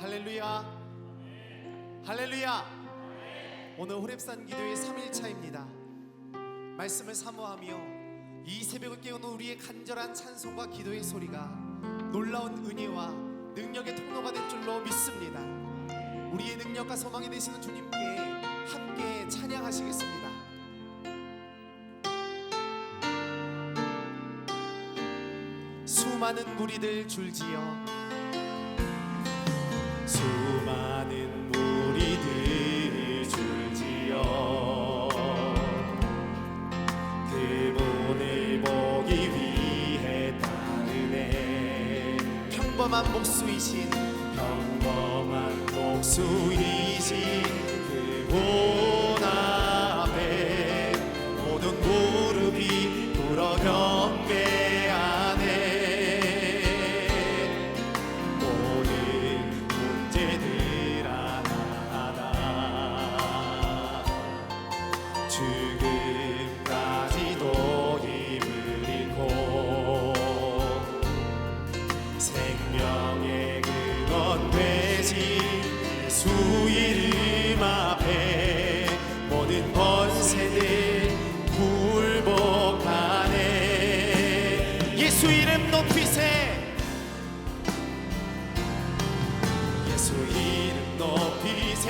할렐루야, 할렐루야. 오늘 호렙산 기도의 3일차입니다. 말씀을 사모하며 이 새벽을 깨우는 우리의 간절한 찬송과 기도의 소리가 놀라운 은혜와 능력의 통로가 될 줄로 믿습니다. 우리의 능력과 소망이 되시는 주님께 함께 찬양하시겠습니다. 수많은 무리들 줄지어, 수많은 무리들 줄지어 그분을 보기 위해 따르네. 평범한 목수이신 그분 앞에 모든 무릎이 꿇어 경배하네. 모든 문제들 하나하나 죽음까지도 힘을 잃고 생명의 근원 되신 예수 이름 앞에 모든 권세들 굴복하네. 예수 이름 높이세, 예수 이름 높이세.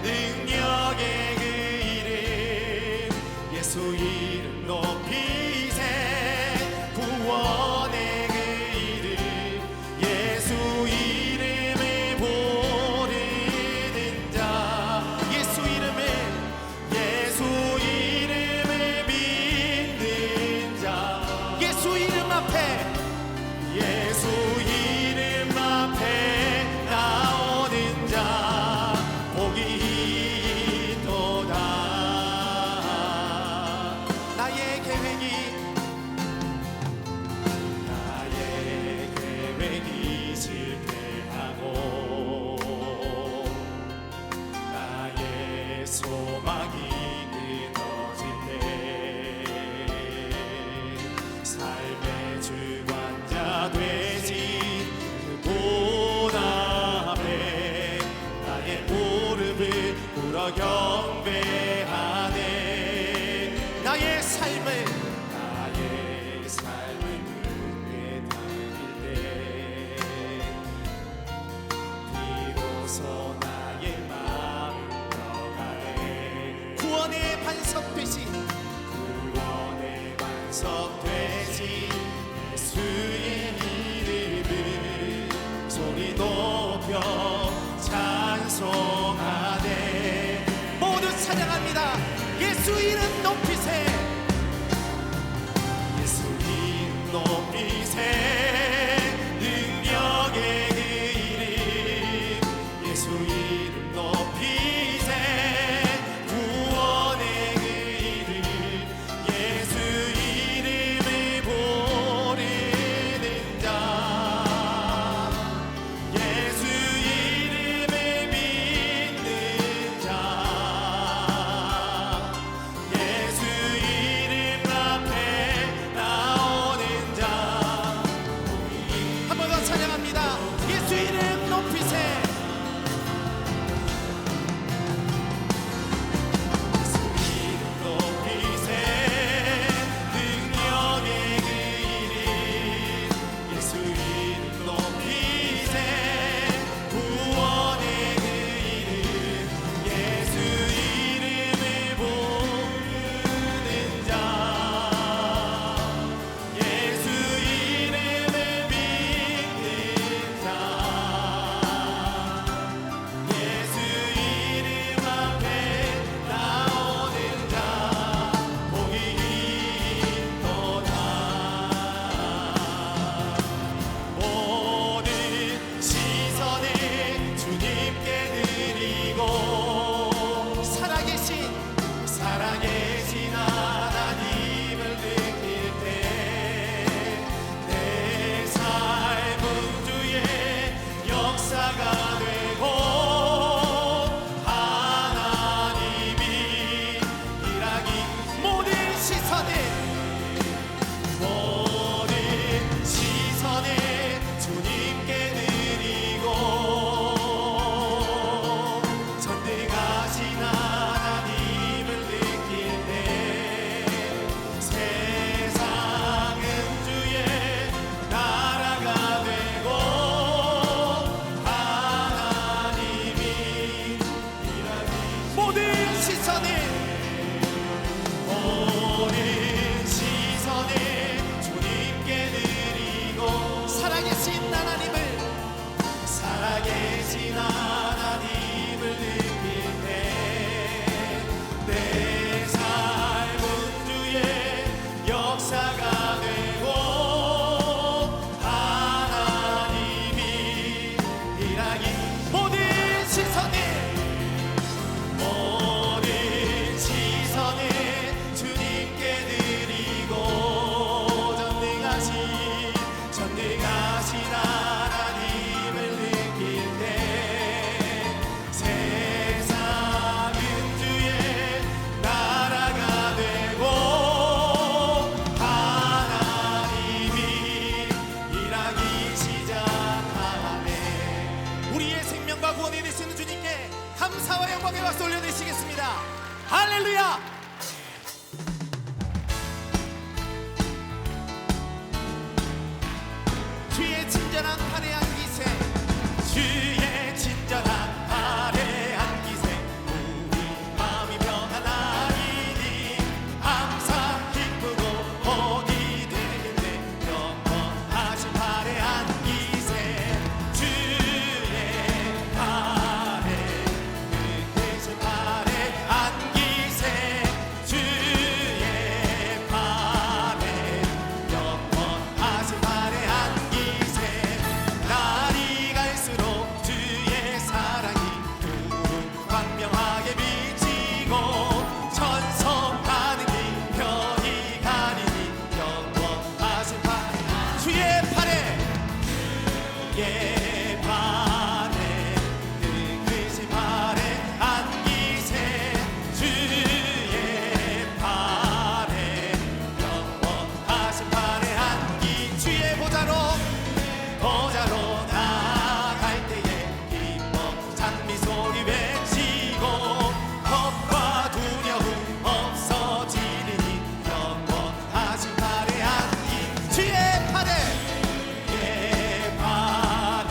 능력의 그 이름 예수 이름 높이세. 구원의 그 이름 예수 이름을 모르는 자. 예수 이름을 믿는 자. 예수 이름 앞에, 예수 이름 앞에 나오는 자 복이 있도다. 나의 계획이 실패하고 나의 소망이 끊어질 때 삶의 주관자 되신 그분 앞에 나의 무릎을 꿇어 경배하네. 나의 삶을 묻게 달릴 때 비로소 나의 마음 들어가네. 구원의 반석 되신 구원의 반석 되신 예수의 이름을 소리 높여 찬송하네. 모두 찬양합니다. 예수 이름 높이세, 예수 이름 높이세. 능력의 그 이름 예수 이름 높이세. 구원의 그 이름 예수 이름을 모르는 자. 예수 이름을 믿는 자. 예수 이름 앞에 나오는 자 부르시겠습니다. 할렐루야. 주의 친절한 팔에 안기세, 주의 친절한 발에 안기세 우리 마음이 평안하리니 항상 기쁘고 복이 되겠네. 영원하신 발에 안기세 주의 발에 그 대신 발에 안기세 주의 발에 영원하신 발에 안기세 날이 갈수록 주의 사랑이 두루 광명하게 비치고 천성 가능히 편히 가리니 영원하신 발 주의 팔에 주의 발에 그 발에 안기세 주의 발에 영원하신 발에 안기 주의 보좌로 나아갈 때에 기뻐 장미 소리 외치고 겁과 두려움 없어지리니 영원하신 발에 안기 주의 팔에 주의 발에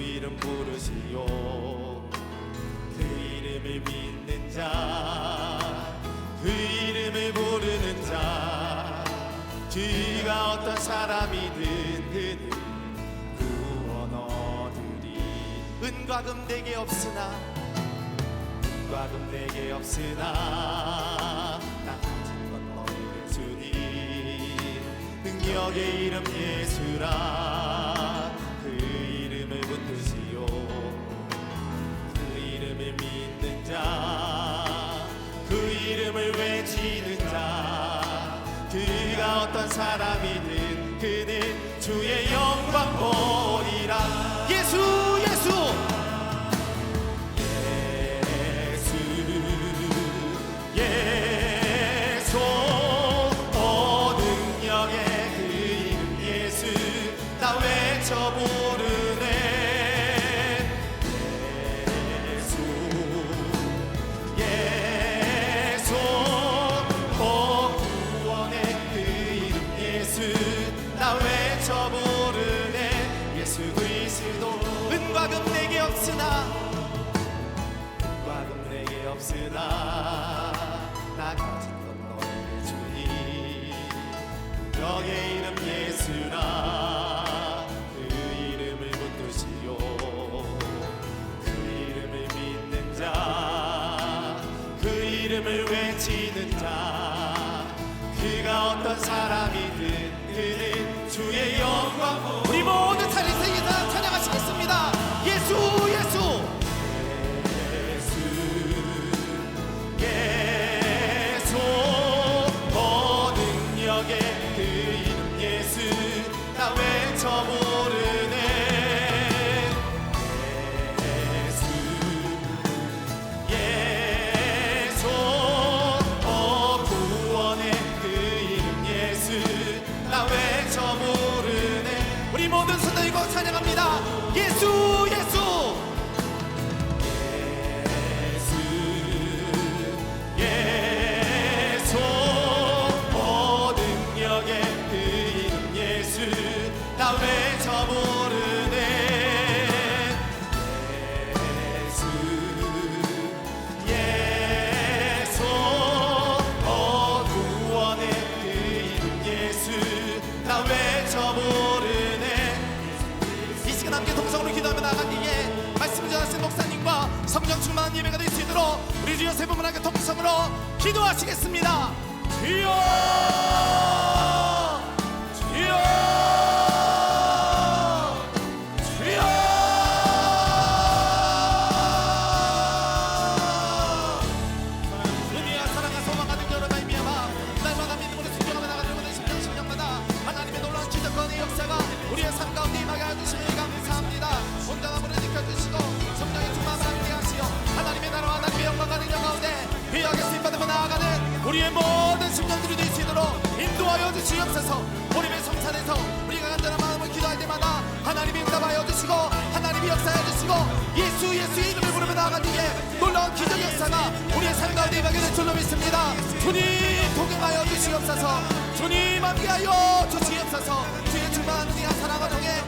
이름 부르시오. 그 이름을 믿는 자, 그 이름을 부르는 자, 그가 어떤 사람이든 그는 구원 얻으리. 은과 금 내게 없으나, 은과 금 내게 없으나 나 가진 건 너의 주님. 능력의 이름 예수라. 그 이름을 붙드시오. 그 이름을 믿는 자, 그 이름을 외치는 자, 그가 어떤 사람이든 그는 주의 영광 보리라. 예수 예수 예수, 능력의 그 이름 예수, 나 외쳐 부르네. 예수 예수, 구원의 그 이름 예수, 나 외쳐 부르네. 예수 그리스도. 은과 금 내게 없으나, 은과 금 내게 없으나 나 가진 건 너의 주님. 너의 이름 예수라. 그 이름을 붙드시오. 그 이름을 믿는 자, 그 이름을 외치는 자, 그가 어떤 사람이든 그는 주의 영광. 우리 모두 자리에서 이 사람 찬양하시겠습니다. 예수 예수 예수, 능력의 그 이름 예수, 나 외쳐 부르네. 예수 예수, 구원의 그 이름 예수, 나 외쳐 부르네. 우리 모든 손 들고 찬양합니다. 예수 예수 예수, 능력의 그 이름 예수, 나 외쳐 부르네. 예수 예수, 구원의 그 이름 예수, 나 외쳐 부르네. 이 시간 함께 동성으로 기도하며 나가기에 말씀을 전하신 목사님과 성령 충만한 예배가 될 수 있도록 우리 주여 세 분만 함께 동성으로 기도하시겠습니다. 주여 주여 주여. 은혜와 사랑과 소망 가진 여러 말미암아 날마다 믿음으로 순종하며 나가는 모든 심령마다 하나님의 놀라운 기적과 은혜의 역사가 우리의 삶 가운데 임하게 해주시니 감사합니다. 온전함으로 지켜주시고 성령의 충만함을 함께 하시어 하나님의 나라와 하나님의 영광과 능력 가운데 귀하게 쓰임받으며 나아가는 우리의 모든 심령들이 될 수 있도록 인도하여 주시옵소서. 우리의 성찬에서 우리가 간절한 마음을 기도할 때마다 하나님이 응답하여 주시고 하나님이 역사하여 주시고 예수의 이름을 부르며 나아가기에 놀라운 기적 역사가 우리의 삶 가운데 임하게 될 줄로 믿습니다. 주님 동행하여 주시옵소서. 주님 함께하여 주시옵소서. 주의 충만한 은혜와 사랑을 통해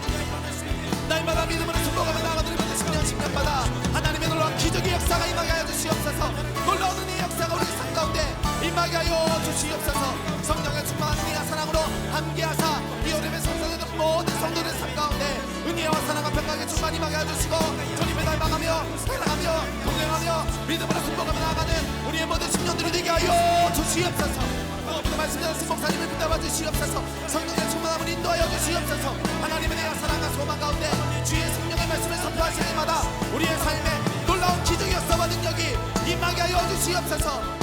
날마다 믿음으로 순종하며 나아가는 모든 심령마다 하나님의 놀라운 기적의 역사가 임하게 하여 주시옵소서. 놀라운 은혜의 역사가 우리 삶 가운데 임하게 하여 주시옵소서. 성령의 충만한 은혜와 사랑으로 함께하사 이 오름의 성전에도 모든 성도들의 삶 가운데 은혜와 사랑과 평강의 충만 임하게 하여 주시고 주님을 닮아가며 사랑하며 동행하며 믿음으로 순종하며 나아가는 우리의 모든 심령들이 되게 하여 주시옵소서. 무엇보다 말씀하신 목사님을 붙잡아 주시옵소서. 성령의 충만함을 인도하여 주시옵소서. 하나님의 은혜와 사랑과 소망 가운데 주의 성령의 말씀을 선포하실 때마다 우리의 삶에 놀라운 기적의 역사와 능력이 임하게 하여 주시옵소서.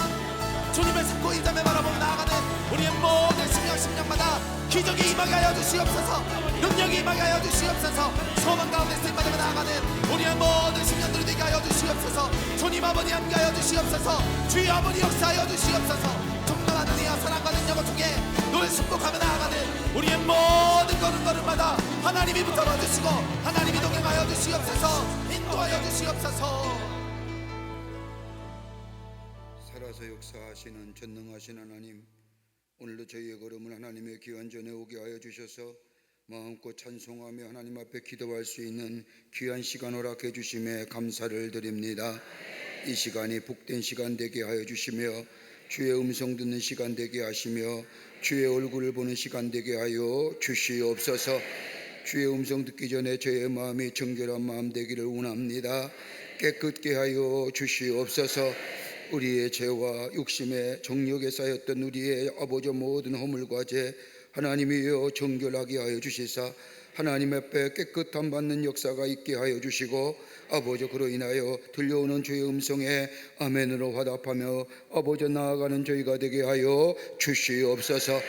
주님을 찾고 인자매 바라보며 나아가는 우리의 모든 심령마다 기적이 임하게 하여 주시옵소서. 능력이 임하게 하여 주시옵소서. 소망 가운데 쓰임받으며 나아가는 우리의 모든 심령들이 되게 하여 주시옵소서. 주님 아버지 함께하여 주시옵소서. 주의 아버지 역사하여 주시옵소서. 정당한 은혜와 사랑과 능력을 통해 너를 축복하며 나아가는 우리의 모든 걸음걸음마다 하나님이 붙들어 주시고 하나님이 동행하여 주시옵소서. 인도하여 주시옵소서. 살아서 역사하시는 전능하신 하나님, 오늘도 저희의 걸음을 하나님의 귀한 전에 오게 하여 주셔서 마음껏 찬송하며 하나님 앞에 기도할 수 있는 귀한 시간 허락해 주심에 감사를 드립니다. 이 시간이 복된 시간 되게 하여 주시며 주의 음성 듣는 시간 되게 하시며 주의 얼굴을 보는 시간 되게 하여 주시옵소서. 주의 음성 듣기 전에 저의 마음이 정결한 마음 되기를 원합니다. 깨끗게 하여 주시옵소서. 우리의 죄와 욕심의 정력에 쌓였던 우리의 아버지 모든 허물과 죄 하나님이여 정결하게 하여 주시사 하나님 앞에 깨끗함 받는 역사가 있게 하여 주시고 아버지 그로 인하여 들려오는 주의 음성에 아멘으로 화답하며 아버지 나아가는 저희가 되게 하여 주시옵소서.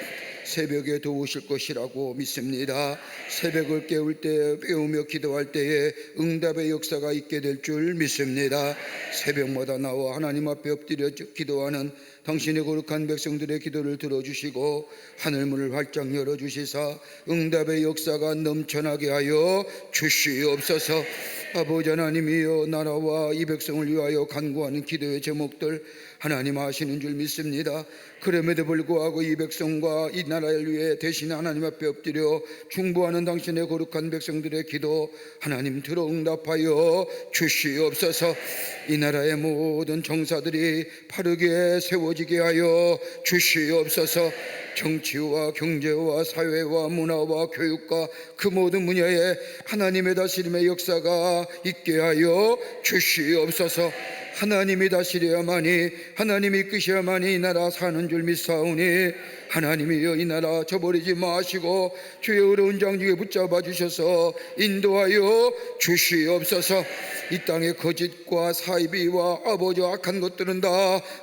새벽에 도우실 것이라고 믿습니다. 새벽을 깨울 때 깨우며 기도할 때에 응답의 역사가 있게 될 줄 믿습니다. 새벽마다 나와 하나님 앞에 엎드려 기도하는 당신의 거룩한 백성들의 기도를 들어주시고 하늘문을 활짝 열어주시사 응답의 역사가 넘쳐나게 하여 주시옵소서. 아버지 하나님이여 나라와 이 백성을 위하여 간구하는 기도의 제목들 하나님 아시는 줄 믿습니다. 그럼에도 불구하고 이 백성과 이 나라를 위해 대신 하나님 앞에 엎드려 중보하는 당신의 거룩한 백성들의 기도 하나님 들어 응답하여 주시옵소서. 이 나라의 모든 정사들이 바르게 세워지게 하여 주시옵소서. 정치와 경제와 사회와 문화와 교육과 그 모든 분야에 하나님의 다스림의 역사가 있게 하여 주시옵소서. 하나님이 다스려야만이 하나님이 이끄셔야만이 이 나라 사는 줄 믿사오니 하나님이여 이 나라 저버리지 마시고 주의 어려운 장중에 붙잡아 주셔서 인도하여 주시옵소서. 이 땅의 거짓과 사이비와 아버지 악한 것들은 다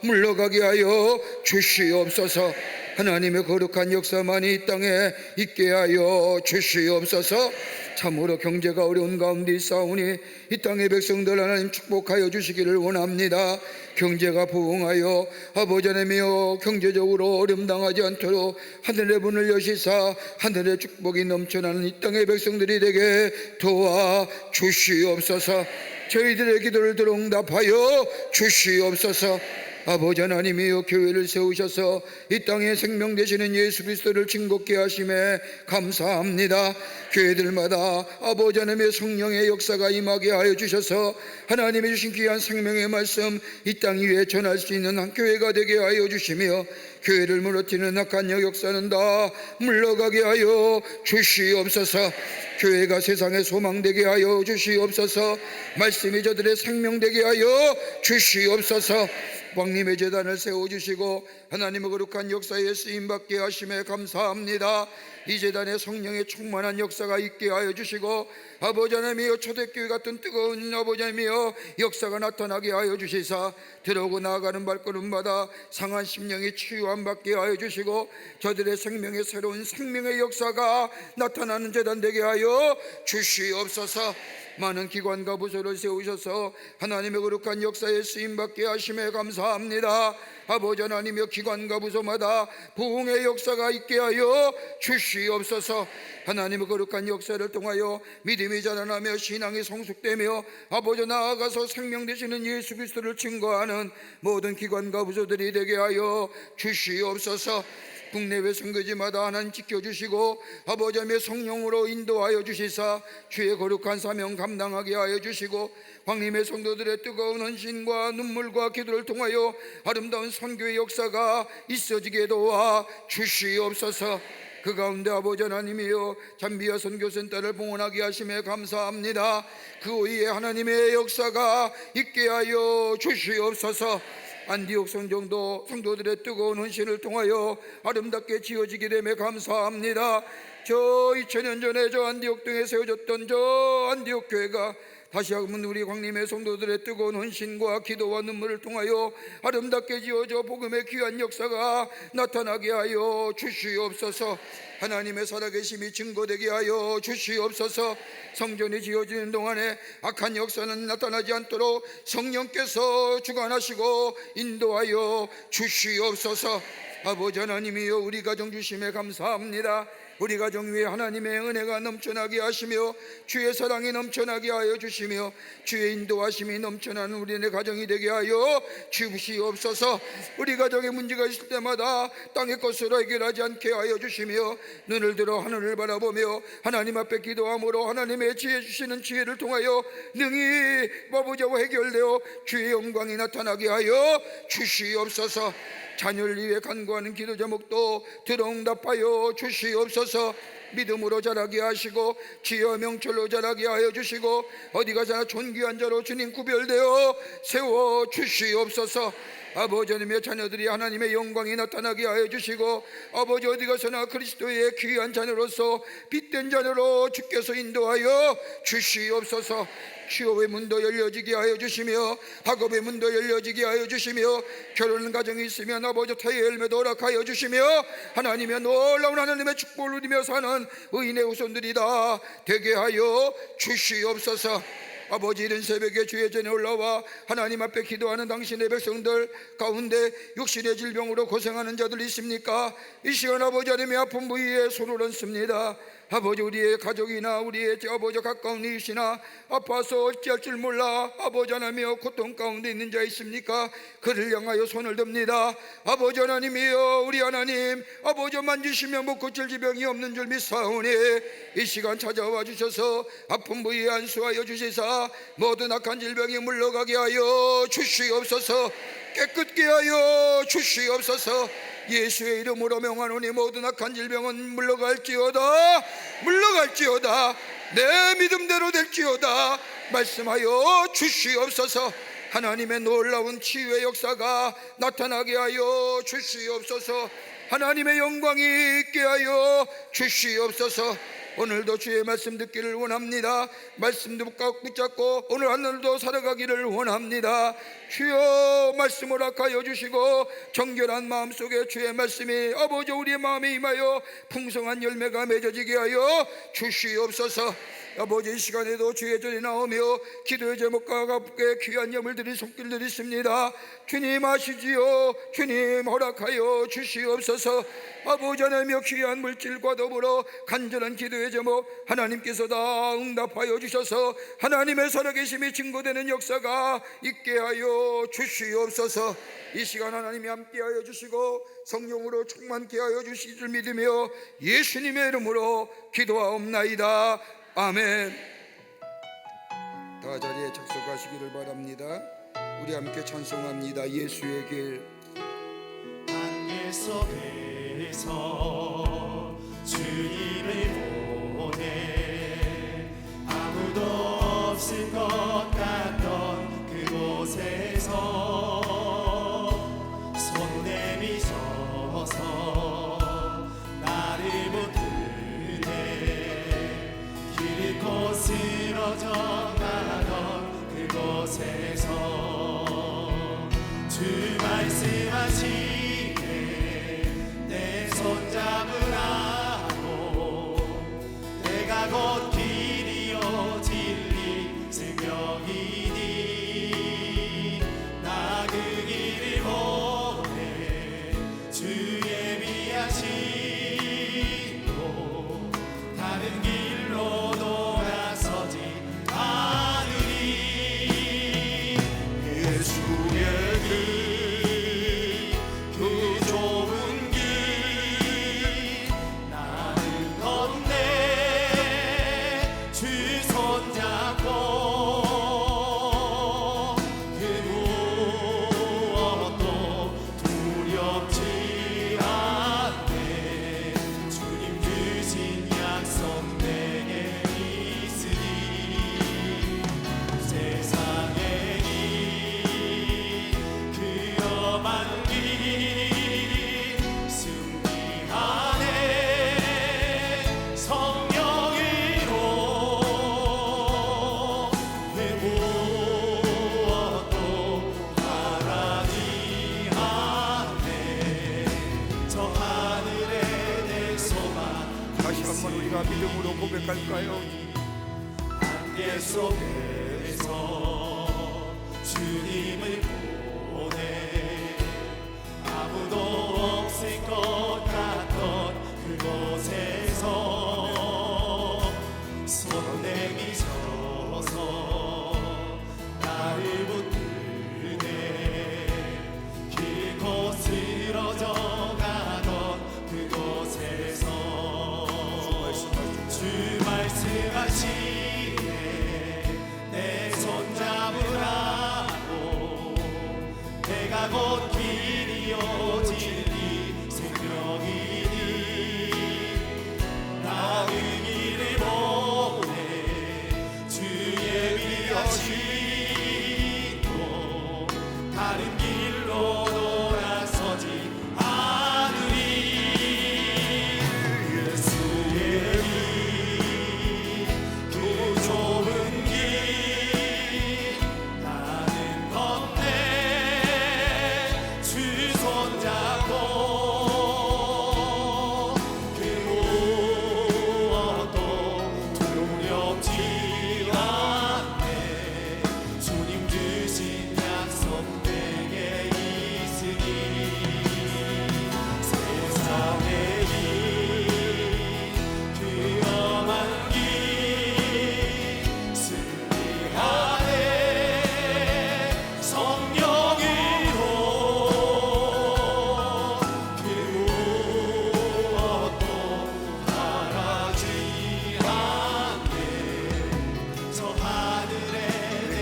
물러가게 하여 주시옵소서. 하나님의 거룩한 역사만이 이 땅에 있게 하여 주시옵소서. 참으로 경제가 어려운 가운데 있사오니 이 땅의 백성들 하나님 축복하여 주시기를 원합니다. 경제가 부흥하여 아버지 하나님이여 경제적으로 어려움 당하지 않도록 하늘의 문을 여시사 하늘의 축복이 넘쳐나는 이 땅의 백성들이 되게 도와 주시옵소서. 저희들의 기도를 들어 응답하여 주시옵소서. 아버지 하나님이여 교회를 세우셔서 이 땅에 생명 되시는 예수 그리스도를 증거케 하심에 감사합니다. 교회들마다 아버지 하나님의 성령의 역사가 임하게 하여 주셔서 하나님이 주신 귀한 생명의 말씀 이 땅 위에 전할 수 있는 한 교회가 되게 하여 주시며 교회를 무너뜨리는 악한 역사는 다 물러가게 하여 주시옵소서. 교회가 세상의 소망되게 하여 주시옵소서. 말씀이 저들의 생명되게 하여 주시옵소서. 왕님의 제단을 세워주시고 하나님의 거룩한 역사에 쓰임받게 하심에 감사합니다. 이 제단에 성령의 충만한 역사가 있게 하여 주시고 아버지 하나님이여 초대교회 같은 뜨거운 아버지 하나님이여 역사가 나타나게 하여 주시사 들어오고 나아가는 발걸음마다 상한 심령이 치유함 받게 하여 주시고 저들의 생명의 새로운 생명의 역사가 나타나는 제단 되게 하여 주시옵소서. 많은 기관과 부서를 세우셔서 하나님의 거룩한 역사에 쓰임받게 하심에 감사합니다. 아버지 하나님의 기관과 부서마다 부흥의 역사가 있게 하여 주시옵소서. 하나님의 거룩한 역사를 통하여 믿음이 자라나며 신앙이 성숙되며 아버지 나아가서 생명 되시는 예수 그리스도를 증거하는 모든 기관과 부서들이 되게 하여 주시옵소서. 국내외 선교지마다 하나님 지켜주시고 아버지 하나님의 성령으로 인도하여 주시사 주의 거룩한 사명 감당하게 하여 주시고 황님의 성도들의 뜨거운 헌신과 눈물과 기도를 통하여 아름다운 선교의 역사가 있어지게 도와 주시옵소서. 그 가운데 아버지 하나님이여 잠비아 선교센터를 봉헌하게 하심에 감사합니다. 그 위에 하나님의 역사가 있게 하여 주시옵소서. 안디옥 성정도 성도들의 뜨거운 헌신을 통하여 아름답게 지어지게 됨에 감사합니다. 저 2000년 전에 저 안디옥 등에 세워졌던 저 안디옥 교회가 다시 한번 우리 광림의 성도들의 뜨거운 헌신과 기도와 눈물을 통하여 아름답게 지어져 복음의 귀한 역사가 나타나게 하여 주시옵소서. 하나님의 살아계심이 증거되게 하여 주시옵소서. 성전이 지어지는 동안에 악한 역사는 나타나지 않도록 성령께서 주관하시고 인도하여 주시옵소서. 아버지 하나님이여 우리 가정 주심에 감사합니다. 우리 가정 위에 하나님의 은혜가 넘쳐나게 하시며 주의 사랑이 넘쳐나게 하여 주시며 주의 인도하심이 넘쳐나는 우리네 가정이 되게 하여 주시옵소서. 우리 가정에 문제가 있을 때마다 땅의 것으로 해결하지 않게 하여 주시며 눈을 들어 하늘을 바라보며 하나님 앞에 기도함으로 하나님의 지혜 주시는 지혜를 통하여 능히 아버지와 해결되어 주의 영광이 나타나게 하여 주시옵소서. 자녀를 위해 간구하는 기도 제목도 들어응답하여 주시옵소서. 믿음으로 자라게 하시고 지혜와 명철로 자라게 하여 주시고 어디 가서나 존귀한 자로 주님 구별되어 세워 주시옵소서. 아버지 하나님의 자녀들이 하나님의 영광이 나타나게 하여 주시고 아버지 어디 가서나 그리스도의 귀한 자녀로서 빛된 자녀로 주께서 인도하여 주시옵소서. 취업의 문도 열려지게 하여 주시며 학업의 문도 열려지게 하여 주시며 결혼 가정이 있으면 아버지 태의 열매도 허락하여 주시며 하나님의 놀라운 하나님의 축복을 누리며 사는 의인의 후손들이다 되게 하여 주시옵소서. 아버지 이른 새벽에 주의 전에 올라와 하나님 앞에 기도하는 당신의 백성들 가운데 육신의 질병으로 고생하는 자들 있습니까? 이 시간 아버지 하나님의 아픈 부위에 손을 얹습니다. 아버지 우리의 가족이나 우리의 아버지 가까운 이웃이나 아파서 어찌할 줄 몰라 아버지 하나님이여 고통 가운데 있는 자 있습니까? 그를 향하여 손을 듭니다. 아버지 하나님이여 우리 하나님 아버지 만지시면 못 고칠 지병이 없는 줄 믿사오니 이 시간 찾아와 주셔서 아픈 부위에 안수하여 주시사 모든 악한 질병이 물러가게 하여 주시옵소서. 깨끗게 하여 주시옵소서. 예수의 이름으로 명하노니 모든 악한 질병은 물러갈지어다 물러갈지어다 내 믿음대로 될지어다 말씀하여 주시옵소서. 하나님의 놀라운 치유의 역사가 나타나게 하여 주시옵소서. 하나님의 영광이 있게 하여 주시옵소서. 오늘도 주의 말씀 듣기를 원합니다. 말씀도 붙잡고 오늘 하늘도 살아가기를 원합니다. 주여 말씀 허락하여 주시고 정결한 마음속에 주의 말씀이 아버지 우리의 마음에 임하여 풍성한 열매가 맺어지게 하여 주시옵소서. 아버지 이 시간에도 주의 전에 나오며 기도의 제목과 함께 귀한 예물 드린 손길 드리십니다. 주님 아시지요. 주님 허락하여 주시옵소서. 아버지 하나님의 귀한 물질과 더불어 간절한 기도의 제목 하나님께서 다 응답하여 주셔서 하나님의 살아계심이 증거되는 역사가 있게 하여 주시옵소서. 이 시간 하나님이 함께하여 주시고 성령으로 충만케 하여 주실 줄 믿으며 예수님의 이름으로 기도하옵나이다. 아멘. 다 자리에 착석하시기를 바랍니다. 우리 함께 찬송합니다. 예수의 길. 안개 속에서 주님을 보내 아무도 없을 것 같던 그곳에서 손 내미셔서 나를 붙드네 길 잃고 쓰러져 가던 그곳에서 주 말씀하시네 내 손잡으라고 내가 곧 길이요 진리 생명이니 나 그 길을 보내 주 예비하시고 다른 길로 돌아서지 않으리 예수의 길 그 좁은 길 나는 걷네 주 손잡고 그 무엇도 두렵지 않네 주님 주신 약속 내게 있으니 세상의 길 그럼한 길 승리 안에 성령으로 그 무엇도 바라지 않네 저 하늘에 내 소망 다시 한번 우리가 믿음으로 고백할까요? 안개 속에서 주님을 보내 아무도 없을 것 같던 그곳에서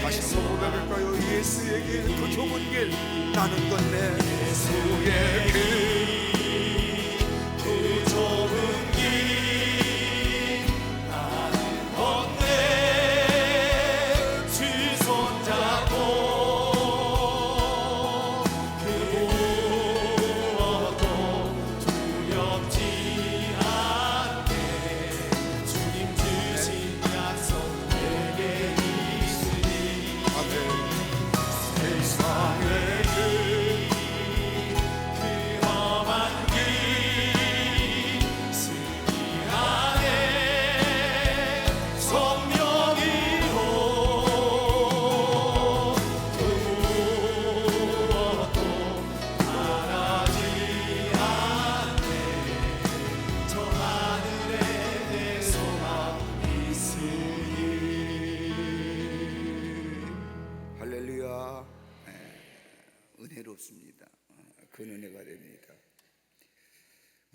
다시 한번 고백할까요? 예수의 길, 그 좁은 길 나는 건네. 예수의 길, 그 좁은 길 나는 건네 주 손잡고 그 무엇도 두렵지 않게 주님 주신 약속 내게 있으니 세상의 그 험한 길 승리 안에 성령이로 그 무엇도 바라지 않네 저 하늘에 내 소망 있으니. 할렐루야. 은혜롭습니다. 큰 은혜가 됩니다.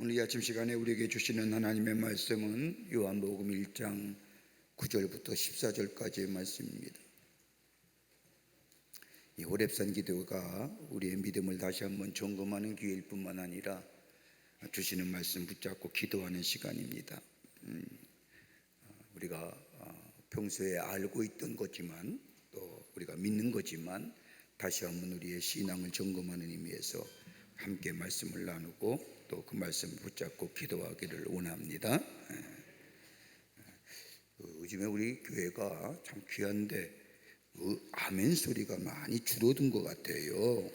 오늘 이 아침 시간에 우리에게 주시는 하나님의 말씀은 요한복음 1장 9절부터 14절까지의 말씀입니다. 이 호렙산 기도가 우리의 믿음을 다시 한번 점검하는 기회일 뿐만 아니라 주시는 말씀 붙잡고 기도하는 시간입니다. 우리가 평소에 알고 있던 거지만 또 우리가 믿는 거지만 다시 한번 우리의 신앙을 점검하는 의미에서 함께 말씀을 나누고 또 그 말씀을 붙잡고 기도하기를 원합니다. 요즘에 우리 교회가 참 귀한데 아멘 소리가 많이 줄어든 것 같아요.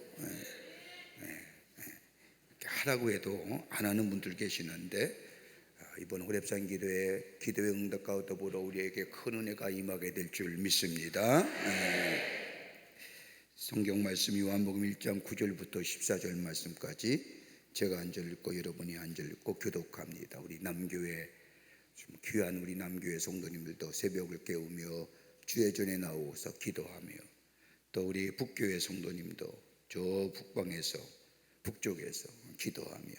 이렇게 하라고 해도 안 하는 분들 계시는데 이번 호렙산 기도의 응답 가운데 우리에게 큰 은혜가 임하게 될 줄 믿습니다. 성경 말씀 요한복음 1장 9절부터 14절 말씀까지 제가 한 절 읽고 여러분이 한 절 읽고 교독합니다. 우리 남교회 좀 귀한 우리 남교회 성도님들도 새벽을 깨우며 주의 전에 나오서 기도하며 또 우리 북교회 성도님도 저 북방에서 북쪽에서 기도하며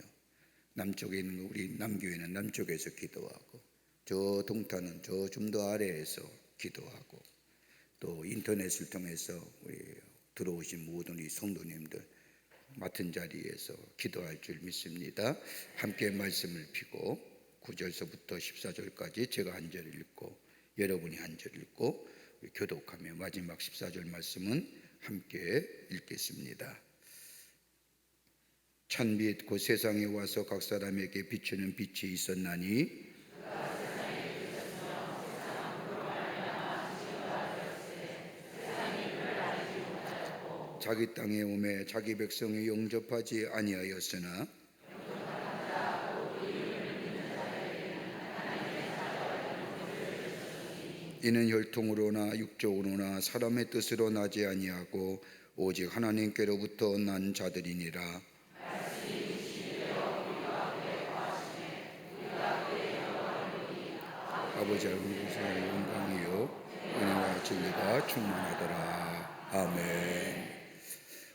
남쪽에 있는 우리 남교회는 남쪽에서 기도하고 저 동탄은 저 좀 더 아래에서 기도하고 또 인터넷을 통해서 우리 들어오신 모든 우리 성도님들 맡은 자리에서 기도할 줄 믿습니다. 함께 말씀을 펴고 9절서부터 14절까지 제가 한 절 읽고 여러분이 한 절 읽고 교독하며 마지막 14절 말씀은 함께 읽겠습니다. 찬빛 곧 세상에 와서 각 사람에게 비추는 빛이 있었나니 자기 땅에 오매 자기 백성이 영접하지 아니하였으나 이는 혈통으로나 육적으로나 사람의 뜻으로 나지 아니하고 오직 하나님께로부터 난 자들이니라. 아버지 하나님의 영광이요 은혜와 진리가 충만하더라. 아멘.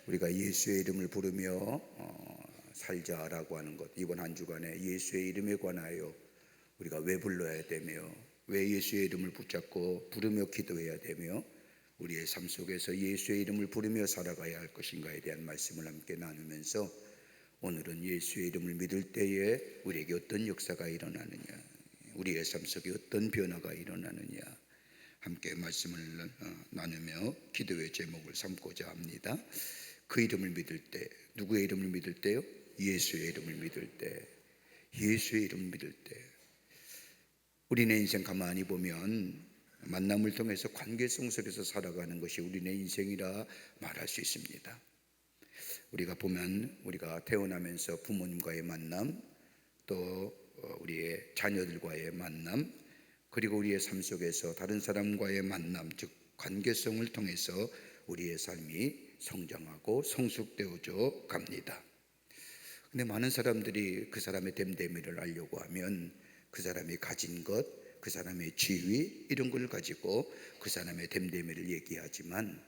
우리가 예수의 이름을 부르며 살자라고 하는 것, 이번 한 주간에 예수의 이름에 관하여 우리가 왜 불러야 되며 왜 예수의 이름을 붙잡고 부르며 기도해야 되며 우리의 삶 속에서 예수의 이름을 부르며 살아가야 할 것인가에 대한 말씀을 함께 나누면서 오늘은 예수의 이름을 믿을 때에 우리에게 어떤 역사가 일어나느냐, 우리의 삶 속에 어떤 변화가 일어나느냐 함께 말씀을 나누며 기도의 제목을 삼고자 합니다. 그 이름을 믿을 때, 누구의 이름을 믿을 때요? 예수의 이름을 믿을 때, 예수의 이름을 믿을 때 우리네 인생 가만히 보면 만남을 통해서 관계성 속에서 살아가는 것이 우리네 인생이라 말할 수 있습니다. 우리가 보면 우리가 태어나면서 부모님과의 만남, 또 우리의 자녀들과의 만남, 그리고 우리의 삶 속에서 다른 사람과의 만남, 즉 관계성을 통해서 우리의 삶이 성장하고 성숙되어져 갑니다. 근데 많은 사람들이 그 사람의 됨됨이를 알려고 하면 그 사람이 가진 것, 그 사람의 지위 이런 걸 가지고 그 사람의 됨됨이를 얘기하지만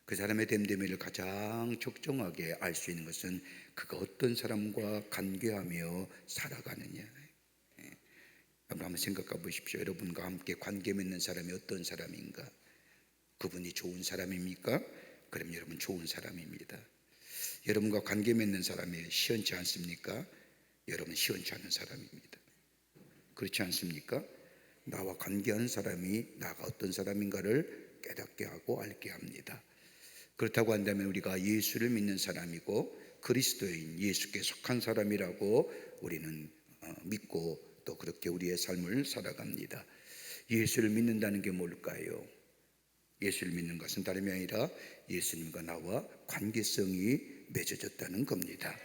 그 사람의 됨됨이를 가장 적정하게 알 수 있는 것은 그가 어떤 사람과 관계하며 살아가느냐. 여러분 한번 생각해 보십시오. 여러분과 함께 관계 맺는 사람이 어떤 사람인가? 그분이 좋은 사람입니까? 그럼 여러분 좋은 사람입니다. 여러분과 관계 맺는 사람이 시원치 않습니까? 여러분 시원치 않은 사람입니다. 그렇지 않습니까? 나와 관계하는 사람이 나가 어떤 사람인가를 깨닫게 하고 알게 합니다. 그렇다고 한다면 우리가 예수를 믿는 사람이고 그리스도인 예수께 속한 사람이라고 우리는 믿고 또 그렇게 우리의 삶을 살아갑니다. 예수를 믿는다는 게 뭘까요? 예수를 믿는 것은 다름이 아니라 예수님과 나와 관계성이 맺어졌다는 겁니다.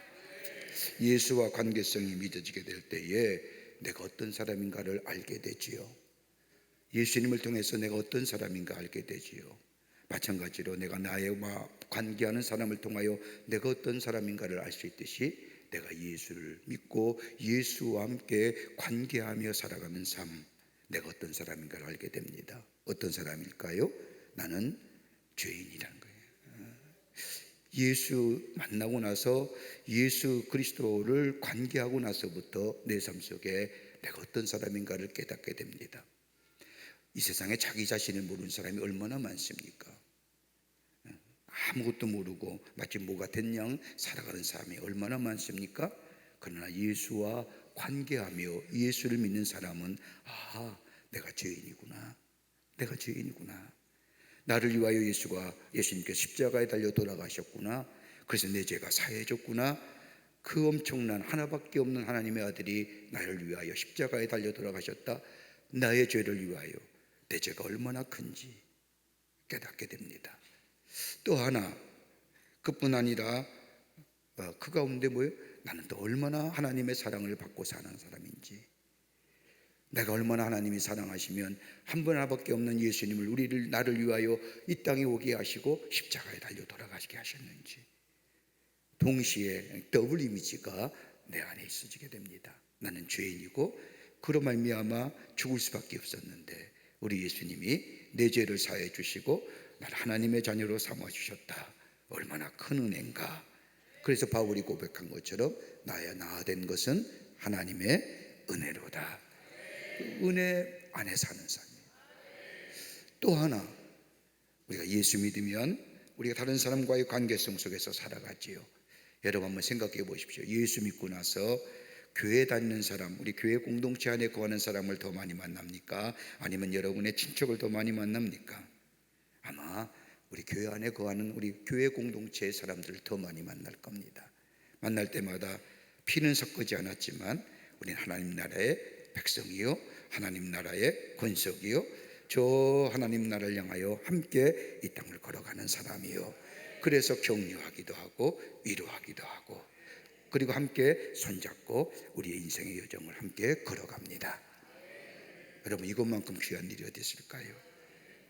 예수와 관계성이 맺어지게 될 때에 내가 어떤 사람인가를 알게 되지요. 예수님을 통해서 내가 어떤 사람인가 알게 되지요. 마찬가지로 내가 나와 관계하는 사람을 통하여 내가 어떤 사람인가를 알 수 있듯이 내가 예수를 믿고 예수와 함께 관계하며 살아가는 삶, 내가 어떤 사람인가를 알게 됩니다. 어떤 사람일까요? 나는 죄인이라는 거예요. 예수 만나고 나서 예수 그리스도를 관계하고 나서부터 내 삶 속에 내가 어떤 사람인가를 깨닫게 됩니다. 이 세상에 자기 자신을 모르는 사람이 얼마나 많습니까? 아무것도 모르고 마치 뭐가 된 양 살아가는 사람이 얼마나 많습니까? 그러나 예수와 관계하며 예수를 믿는 사람은 내가 죄인이구나. 내가 죄인이구나. 나를 위하여 예수님께서 십자가에 달려 돌아가셨구나. 그래서 내 죄가 사해졌구나. 그 엄청난 하나밖에 없는 하나님의 아들이 나를 위하여 십자가에 달려 돌아가셨다. 나의 죄를 위하여 내 죄가 얼마나 큰지 깨닫게 됩니다. 또 하나, 그뿐 아니라 그 가운데 나는 또 얼마나 하나님의 사랑을 받고 사는 사람인지, 내가 얼마나 하나님이 사랑하시면 한 분 하나밖에 없는 예수님을 나를 위하여 이 땅에 오게 하시고 십자가에 달려 돌아가시게 하셨는지, 동시에 더블 이미지가 내 안에 있어지게 됩니다. 나는 죄인이고 그로 말미암아 죽을 수밖에 없었는데 우리 예수님이 내 죄를 사해 주시고 나를 하나님의 자녀로 삼아 주셨다. 얼마나 큰 은혜인가. 그래서 바울이 고백한 것처럼 나 된 것은 하나님의 은혜로다. 그 은혜 안에 사는 삶이에요. 또 하나, 우리가 예수 믿으면 우리가 다른 사람과의 관계성 속에서 살아가지요. 여러분 한번 생각해 보십시오. 예수 믿고 나서 교회 다니는 사람, 우리 교회 공동체 안에 거하는 사람을 더 많이 만납니까? 아니면 여러분의 친척을 더 많이 만납니까? 아마 우리 교회 안에 거하는 우리 교회 공동체의 사람들을 더 많이 만날 겁니다. 만날 때마다 피는 섞이지 않았지만 우리는 하나님 나라의 백성이요, 하나님 나라의 권속이요, 저 하나님 나라를 향하여 함께 이 땅을 걸어가는 사람이요. 그래서 격려하기도 하고 위로하기도 하고 그리고 함께 손잡고 우리의 인생의 여정을 함께 걸어갑니다. 여러분, 이것만큼 귀한 일이 어디 있을까요?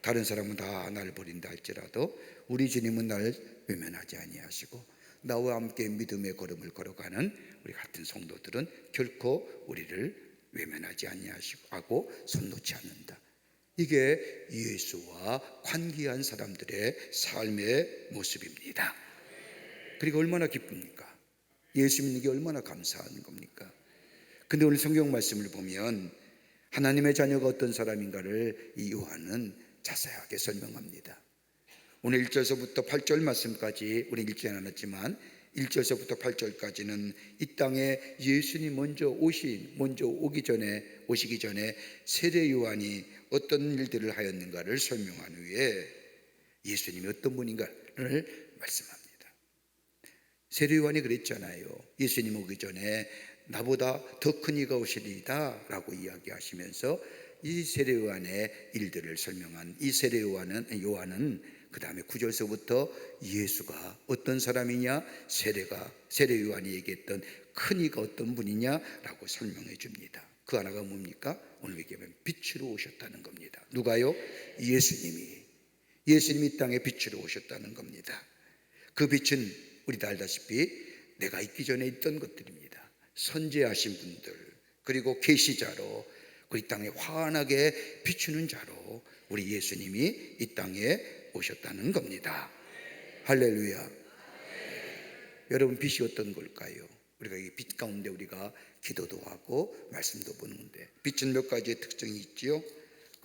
다른 사람은 다 나를 버린다 할지라도 우리 주님은 나를 외면하지 아니하시고 나와 함께 믿음의 걸음을 걸어가는 우리 같은 성도들은 결코 우리를 외면하지 아니하시고 손 놓지 않는다. 이게 예수와 관계한 사람들의 삶의 모습입니다. 그리고 얼마나 기쁩니까? 예수 믿는 게 얼마나 감사한 겁니까? 근데 오늘 성경 말씀을 보면 하나님의 자녀가 어떤 사람인가를 이 요한은 자세하게 설명합니다. 오늘 1절서부터 8절 말씀까지 우리 읽지 않았지만 1절서부터 8절까지는 이 땅에 예수님이 먼저 오시기 전에 세례 요한이 어떤 일들을 하였는가를 설명한 후에 예수님이 어떤 분인가를 말씀합니다. 세례 요한이 그랬잖아요. 예수님 오기 전에 나보다 더 큰 이가 오시리이다 라고 이야기하시면서 이 세례 요한의 일들을 설명한 이 세례 요한은 그 다음에 9절서부터 예수가 어떤 사람이냐, 세례 요한이 얘기했던 큰 이가 어떤 분이냐라고 설명해 줍니다. 그 하나가 뭡니까? 오늘 얘기하면 빛으로 오셨다는 겁니다. 누가요? 예수님이 이 땅에 빛으로 오셨다는 겁니다. 그 빛은 우리 다 알다시피 내가 있기 전에 있던 것들입니다. 선지하신 분들, 그리고 계시자로 이 땅에 환하게 비추는 자로 우리 예수님이 이 땅에 오셨다는 겁니다. 할렐루야. 여러분, 빛이 어떤 걸까요? 우리가 이 빛 가운데 우리가 기도도 하고 말씀도 보는데 빛은 몇 가지의 특징이 있지요.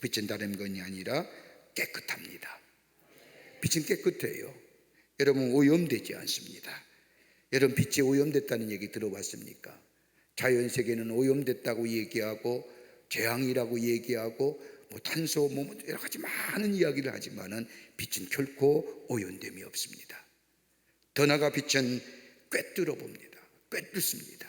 빛은 다른 것이 아니라 깨끗합니다. 빛은 깨끗해요. 여러분, 오염되지 않습니다. 여러분, 빛이 오염됐다는 얘기 들어봤습니까? 자연세계는 오염됐다고 얘기하고 재앙이라고 얘기하고 탄소 여러 가지 많은 이야기를 하지만은 빛은 결코 오염됨이 없습니다. 더 나아가 빛은 꿰뚫어 봅니다. 꿰뚫습니다.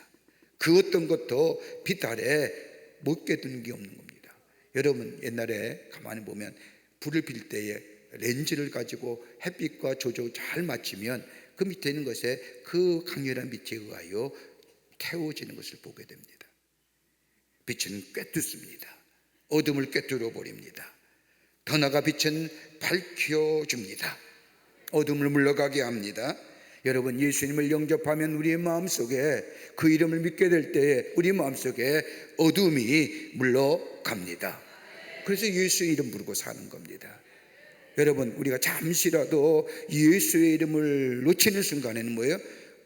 그 어떤 것도 빛 아래 못 꿰뚫는 게 없는 겁니다. 여러분, 옛날에 가만히 보면 불을 필 때에 렌즈를 가지고 햇빛과 조조 잘 맞추면 그 밑에 있는 것에 그 강렬한 빛에 의하여 태워지는 것을 보게 됩니다. 빛은 꿰뚫습니다. 어둠을 꿰뚫어 버립니다. 더 나아가 빛은 밝혀줍니다. 어둠을 물러가게 합니다. 여러분, 예수님을 영접하면 우리의 마음속에, 그 이름을 믿게 될 때에 우리 마음속에 어둠이 물러갑니다. 그래서 예수의 이름 부르고 사는 겁니다. 여러분, 우리가 잠시라도 예수의 이름을 놓치는 순간에는 뭐예요?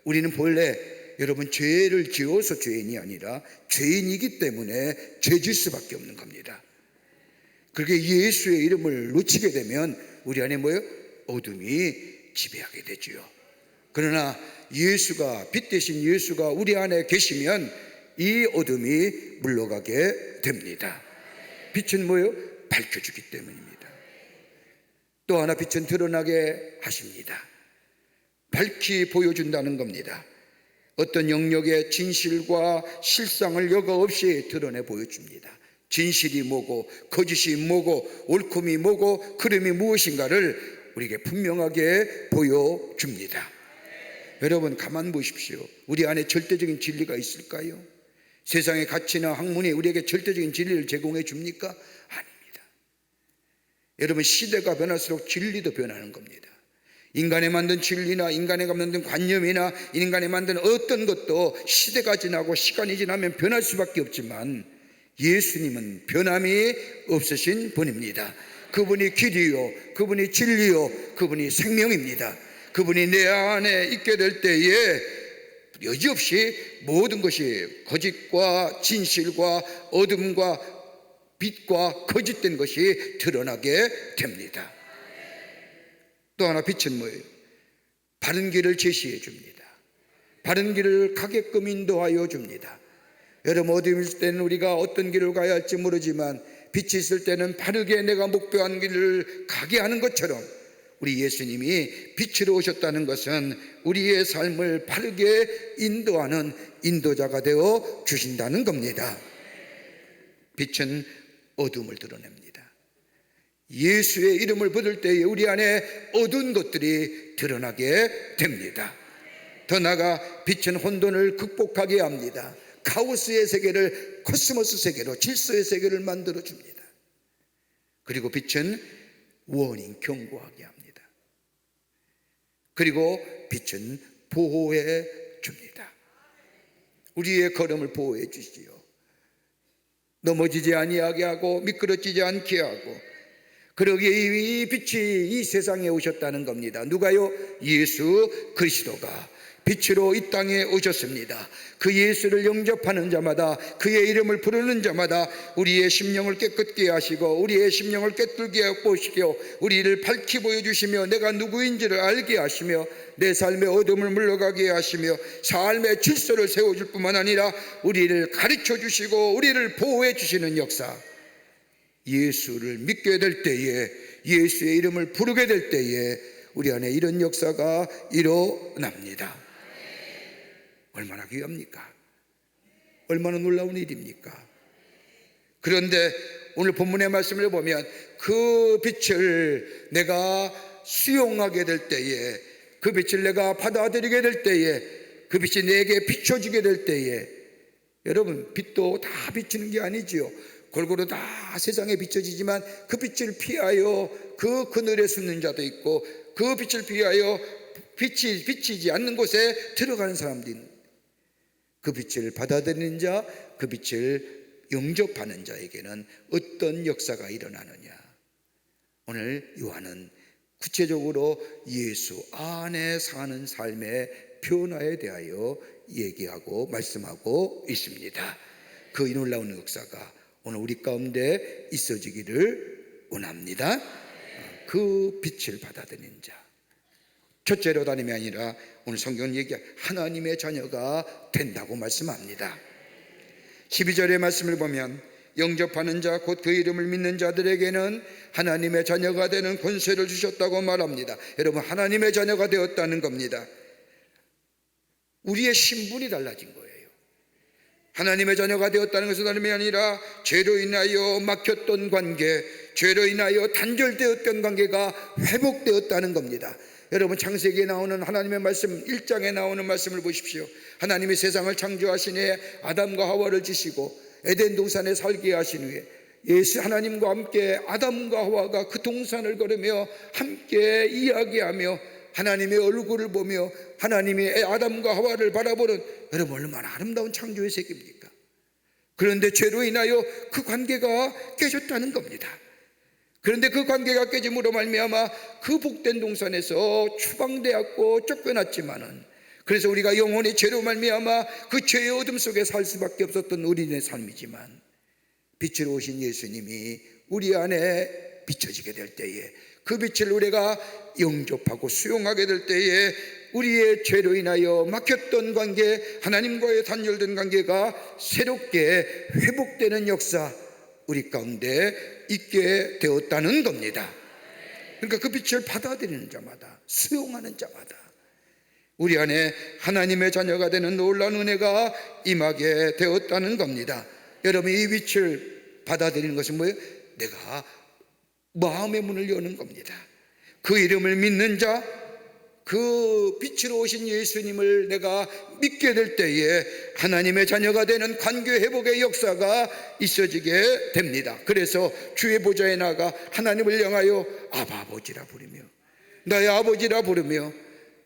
우리는 본래 여러분 죄를 지어서 죄인이 아니라 죄인이기 때문에 죄질 수밖에 없는 겁니다. 그렇게 예수의 이름을 놓치게 되면 우리 안에 뭐예요? 어둠이 지배하게 되지요. 그러나 예수가, 빛 대신 예수가 우리 안에 계시면 이 어둠이 물러가게 됩니다. 빛은 뭐예요? 밝혀주기 때문입니다. 또 하나, 빛은 드러나게 하십니다. 밝히 보여준다는 겁니다. 어떤 영역의 진실과 실상을 여과 없이 드러내 보여줍니다. 진실이 뭐고 거짓이 뭐고 옳음이 뭐고 그름이 무엇인가를 우리에게 분명하게 보여줍니다. 여러분, 가만 보십시오. 우리 안에 절대적인 진리가 있을까요? 세상의 가치나 학문이 우리에게 절대적인 진리를 제공해 줍니까? 아닙니다. 여러분, 시대가 변할수록 진리도 변하는 겁니다. 인간에 만든 진리나 인간에 만든 관념이나 인간에 만든 어떤 것도 시대가 지나고 시간이 지나면 변할 수밖에 없지만 예수님은 변함이 없으신 분입니다. 그분이 길이요, 그분이 진리요, 그분이 생명입니다. 그분이 내 안에 있게 될 때에 여지없이 모든 것이 거짓과 진실과 어둠과 빛과 거짓된 것이 드러나게 됩니다. 또 하나, 빛은 뭐예요? 바른 길을 제시해 줍니다. 바른 길을 가게끔 인도하여 줍니다. 여러분, 어둠이 있을 때는 우리가 어떤 길을 가야 할지 모르지만 빛이 있을 때는 바르게 내가 목표한 길을 가게 하는 것처럼 우리 예수님이 빛으로 오셨다는 것은 우리의 삶을 바르게 인도하는 인도자가 되어 주신다는 겁니다. 빛은 어둠을 드러냅니다. 예수의 이름을 부를 때에 우리 안에 어두운 것들이 드러나게 됩니다. 더 나아가 빛은 혼돈을 극복하게 합니다. 카오스의 세계를 코스모스 세계로, 질서의 세계를 만들어 줍니다. 그리고 빛은 워닝, 경고하게 합니다. 그리고 빛은 보호해 줍니다. 우리의 걸음을 보호해 주시지요. 넘어지지 아니하게 하고 미끄러지지 않게 하고, 그러기에 이 빛이 이 세상에 오셨다는 겁니다. 누가요? 예수 그리스도가 빛으로 이 땅에 오셨습니다. 그 예수를 영접하는 자마다, 그의 이름을 부르는 자마다 우리의 심령을 깨끗게 하시고 우리의 심령을 깨끗게 보시고 우리를 밝히 보여주시며 내가 누구인지를 알게 하시며 내 삶의 어둠을 물러가게 하시며 삶의 질서를 세워줄 뿐만 아니라 우리를 가르쳐 주시고 우리를 보호해 주시는 역사, 예수를 믿게 될 때에, 예수의 이름을 부르게 될 때에 우리 안에 이런 역사가 일어납니다. 얼마나 귀합니까? 얼마나 놀라운 일입니까? 그런데 오늘 본문의 말씀을 보면 그 빛을 내가 수용하게 될 때에, 그 빛을 내가 받아들이게 될 때에, 그 빛이 내게 비춰지게 될 때에, 여러분, 빛도 다 비추는 게 아니지요. 골고루 다 세상에 비춰지지만 그 빛을 피하여 그 그늘에 숨는 자도 있고 그 빛을 피하여 빛이 비치지 않는 곳에 들어가는 사람도 있는, 그 빛을 받아들이는 자, 그 빛을 영접하는 자에게는 어떤 역사가 일어나느냐. 오늘 요한은 구체적으로 예수 안에 사는 삶의 변화에 대하여 얘기하고 말씀하고 있습니다. 그 놀라운 역사가 오늘 우리 가운데 있어지기를 원합니다. 그 빛을 받아들이는 자, 첫째로 다름이 아니라 오늘 성경은 하나님의 자녀가 된다고 말씀합니다. 12절의 말씀을 보면 영접하는 자 곧 그 이름을 믿는 자들에게는 하나님의 자녀가 되는 권세를 주셨다고 말합니다. 여러분, 하나님의 자녀가 되었다는 겁니다. 우리의 신분이 달라진 거예요. 하나님의 자녀가 되었다는 것은 다름이 아니라 죄로 인하여 막혔던 관계, 죄로 인하여 단절되었던 관계가 회복되었다는 겁니다. 여러분, 창세기에 나오는 하나님의 말씀 1장에 나오는 말씀을 보십시오. 하나님이 세상을 창조하신 후에 아담과 하와를 지시고 에덴 동산에 살게 하신 후에 예수 하나님과 함께 아담과 하와가 그 동산을 걸으며 함께 이야기하며 하나님의 얼굴을 보며 하나님이 아담과 하와를 바라보는, 여러분, 얼마나 아름다운 창조의 세계입니까? 그런데 죄로 인하여 그 관계가 깨졌다는 겁니다. 그런데 그 관계가 깨짐으로 말미암아 그 복된 동산에서 추방되었고 쫓겨났지만은, 그래서 우리가 영혼의 죄로 말미암아 그 죄의 어둠 속에 살 수밖에 없었던 우리의 삶이지만, 빛으로 오신 예수님이 우리 안에 비춰지게 될 때에, 그 빛을 우리가 영접하고 수용하게 될 때에 우리의 죄로 인하여 막혔던 관계, 하나님과의 단절된 관계가 새롭게 회복되는 역사, 우리 가운데 있게 되었다는 겁니다. 그러니까 그 빛을 받아들이는 자마다, 수용하는 자마다 우리 안에 하나님의 자녀가 되는 놀라운 은혜가 임하게 되었다는 겁니다. 여러분, 이 빛을 받아들이는 것은 뭐예요? 내가 마음의 문을 여는 겁니다. 그 이름을 믿는 자, 그 빛으로 오신 예수님을 내가 믿게 될 때에 하나님의 자녀가 되는 관계 회복의 역사가 있어지게 됩니다. 그래서 주의 보좌에 나가 하나님을 향하여 아바 아버지라 부르며, 나의 아버지라 부르며,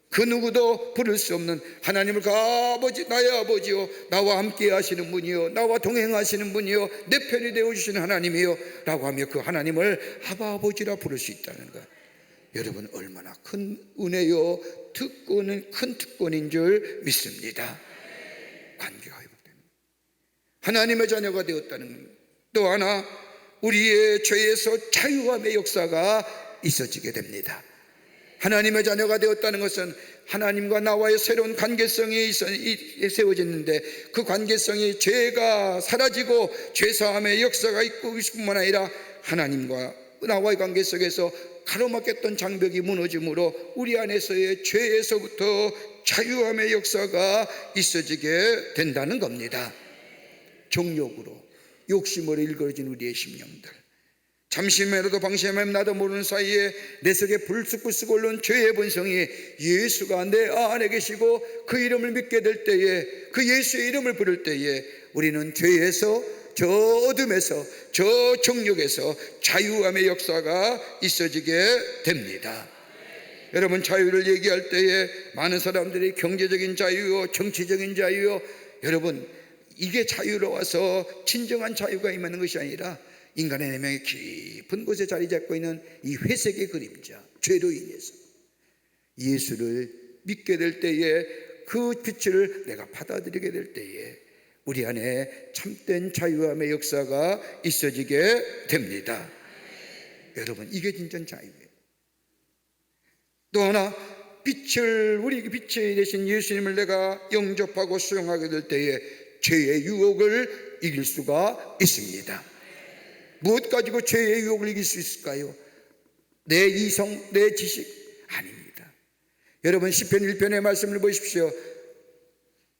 그 누구도 부를 수 없는 하나님을 그 아버지, 나의 아버지요, 나와 함께 하시는 분이요, 나와 동행하시는 분이요, 내 편이 되어주시는 하나님이요 라고 하며 그 하나님을 아바 아버지라 부를 수 있다는 것, 여러분, 얼마나 큰 은혜요, 큰 특권인 줄 믿습니다. 관계가 회복됩니다. 하나님의 자녀가 되었다는 것. 또 하나, 우리의 죄에서 자유함의 역사가 있어지게 됩니다. 하나님의 자녀가 되었다는 것은 하나님과 나와의 새로운 관계성이 세워졌는데, 그 관계성이 죄가 사라지고 죄사함의 역사가 있고 있을 뿐만 아니라 하나님과 나와의 관계 속에서 가로막혔던 장벽이 무너짐으로 우리 안에서의 죄에서부터 자유함의 역사가 있어지게 된다는 겁니다. 정욕으로, 욕심으로 일그러진 우리의 심령들, 잠시만이라도 방심하면 나도 모르는 사이에 내 속에 불쑥불쑥 올라온 죄의 본성이 예수가 내 안에 계시고 그 이름을 믿게 될 때에, 그 예수의 이름을 부를 때에 우리는 죄에서, 저 어둠에서, 저 정욕에서 자유함의 역사가 있어지게 됩니다. 여러분, 자유를 얘기할 때에 많은 사람들이 경제적인 자유요, 정치적인 자유요, 여러분, 이게 자유로워서 진정한 자유가 임하는 것이 아니라 인간의 내면의 깊은 곳에 자리 잡고 있는 이 회색의 그림자, 죄로 인해서 예수를 믿게 될 때에, 그 빛을 내가 받아들이게 될 때에 우리 안에 참된 자유함의 역사가 있어지게 됩니다. 여러분, 이게 진짜 자유예요. 또 하나, 우리 빛이 되신 예수님을 내가 영접하고 수용하게 될 때에 죄의 유혹을 이길 수가 있습니다. 무엇 가지고 죄의 유혹을 이길 수 있을까요? 내 이성, 내 지식? 아닙니다. 여러분, 시편 1편의 말씀을 보십시오.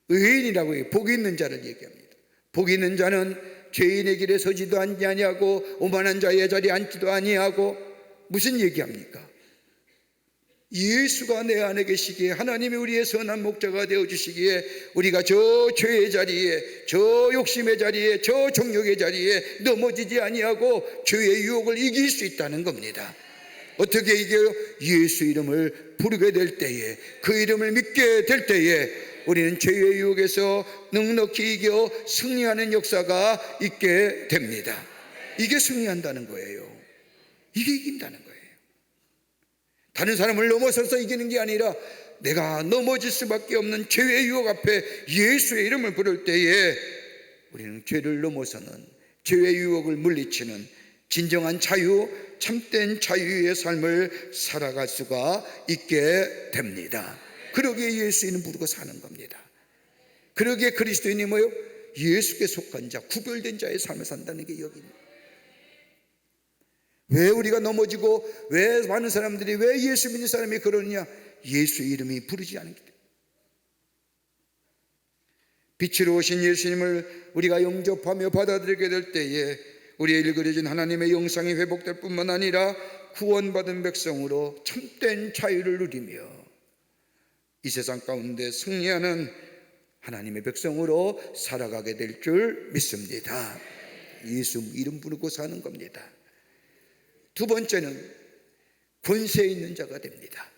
의인이라고 해요. 복이 있는 자를 얘기합니다. 복이 있는 자는 죄인의 길에 서지도 아니하고 오만한 자의 자리에 앉지도 아니하고, 무슨 얘기합니까? 예수가 내 안에 계시기에, 하나님이 우리의 선한 목자가 되어주시기에 우리가 저 죄의 자리에, 저 욕심의 자리에, 저 정욕의 자리에 넘어지지 아니하고 죄의 유혹을 이길 수 있다는 겁니다. 어떻게 이겨요? 예수 이름을 부르게 될 때에, 그 이름을 믿게 될 때에 우리는 죄의 유혹에서 넉넉히 이겨 승리하는 역사가 있게 됩니다. 이게 승리한다는 거예요. 이게 이긴다는 거예요. 다른 사람을 넘어서서 이기는 게 아니라 내가 넘어질 수밖에 없는 죄의 유혹 앞에 예수의 이름을 부를 때에 우리는 죄를 넘어서는, 죄의 유혹을 물리치는 진정한 자유, 참된 자유의 삶을 살아갈 수가 있게 됩니다. 그러기에 예수인은 부르고 사는 겁니다. 그러기에 그리스도인이 뭐요? 예수께 속한 자, 구별된 자의 삶을 산다는 게 여기입니다. 왜 우리가 넘어지고 왜 많은 사람들이 왜 예수 믿는 사람이 그러느냐? 예수의 이름이 부르지 않기 때문에. 빛으로 오신 예수님을 우리가 영접하며 받아들이게 될 때에 우리의 일그러진 하나님의 영상이 회복될 뿐만 아니라 구원받은 백성으로 참된 자유를 누리며 이 세상 가운데 승리하는 하나님의 백성으로 살아가게 될 줄 믿습니다. 예수 이름 부르고 사는 겁니다. 두 번째는 권세 있는 자가 됩니다.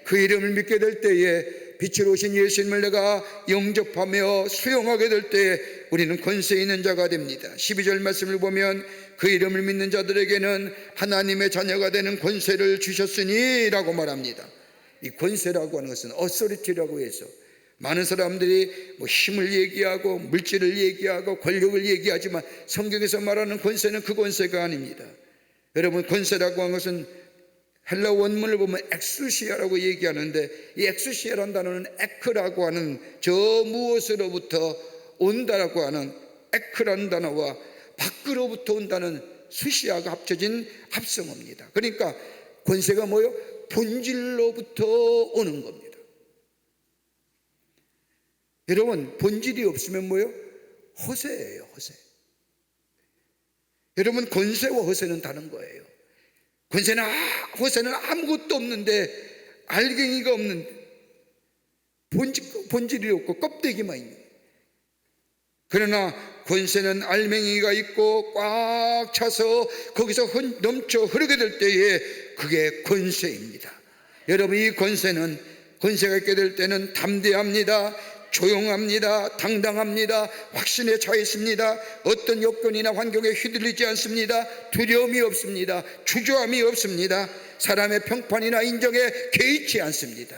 그 이름을 믿게 될 때에 빛으로 오신 예수님을 내가 영접하며 수용하게 될 때에 우리는 권세 있는 자가 됩니다. 12절 말씀을 보면 그 이름을 믿는 자들에게는 하나님의 자녀가 되는 권세를 주셨으니 라고 말합니다. 이 권세라고 하는 것은 어소리티라고 해서 많은 사람들이 힘을 얘기하고 물질을 얘기하고 권력을 얘기하지만 성경에서 말하는 권세는 그 권세가 아닙니다. 여러분, 권세라고 하는 것은 헬라 원문을 보면 엑수시아라고 얘기하는데 이 엑수시아라는 단어는 에크라고 하는 저 무엇으로부터 온다라고 하는 에크라는 단어와 밖으로부터 온다는 수시아가 합쳐진 합성어입니다. 그러니까 권세가 뭐요? 본질로부터 오는 겁니다. 여러분, 본질이 없으면 뭐요? 허세예요, 허세. 여러분, 권세와 허세는 다른 거예요. 권세는 허세는 아무것도 없는데 알갱이가 없는 본질이 없고 껍데기만 있는. 그러나 권세는 알맹이가 있고 꽉 차서 거기서 넘쳐 흐르게 될 때에 그게 권세입니다. 여러분, 이 권세가 있게 될 때는 담대합니다. 조용합니다. 당당합니다. 확신에 차 있습니다. 어떤 여건이나 환경에 휘둘리지 않습니다. 두려움이 없습니다. 주저함이 없습니다. 사람의 평판이나 인정에 개의치 않습니다.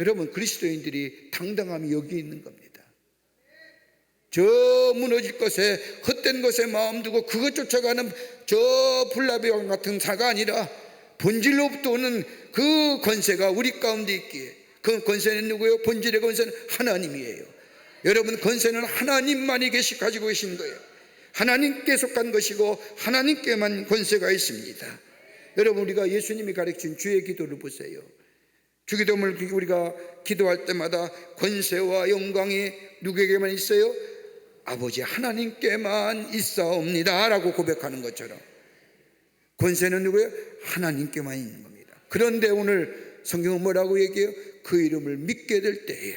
여러분, 그리스도인들이 당당함이 여기 있는 겁니다. 저 무너질 것에 헛된 것에 마음 두고 그것 쫓아가는 저 불나비와 같은 자가 아니라 본질로부터 오는 그 권세가 우리 가운데 있기에, 그 권세는 누구예요? 본질의 권세는 하나님이에요. 여러분, 권세는 하나님만이 가지고 계신 거예요. 하나님께 속한 것이고 하나님께만 권세가 있습니다. 여러분, 우리가 예수님이 가르친 주의 기도를 보세요. 주기도문을 우리가 기도할 때마다 권세와 영광이 누구에게만 있어요? 아버지 하나님께만 있사옵니다 라고 고백하는 것처럼 권세는 누구예요? 하나님께만 있는 겁니다. 그런데 오늘 성경은 뭐라고 얘기해요? 그 이름을 믿게 될 때에,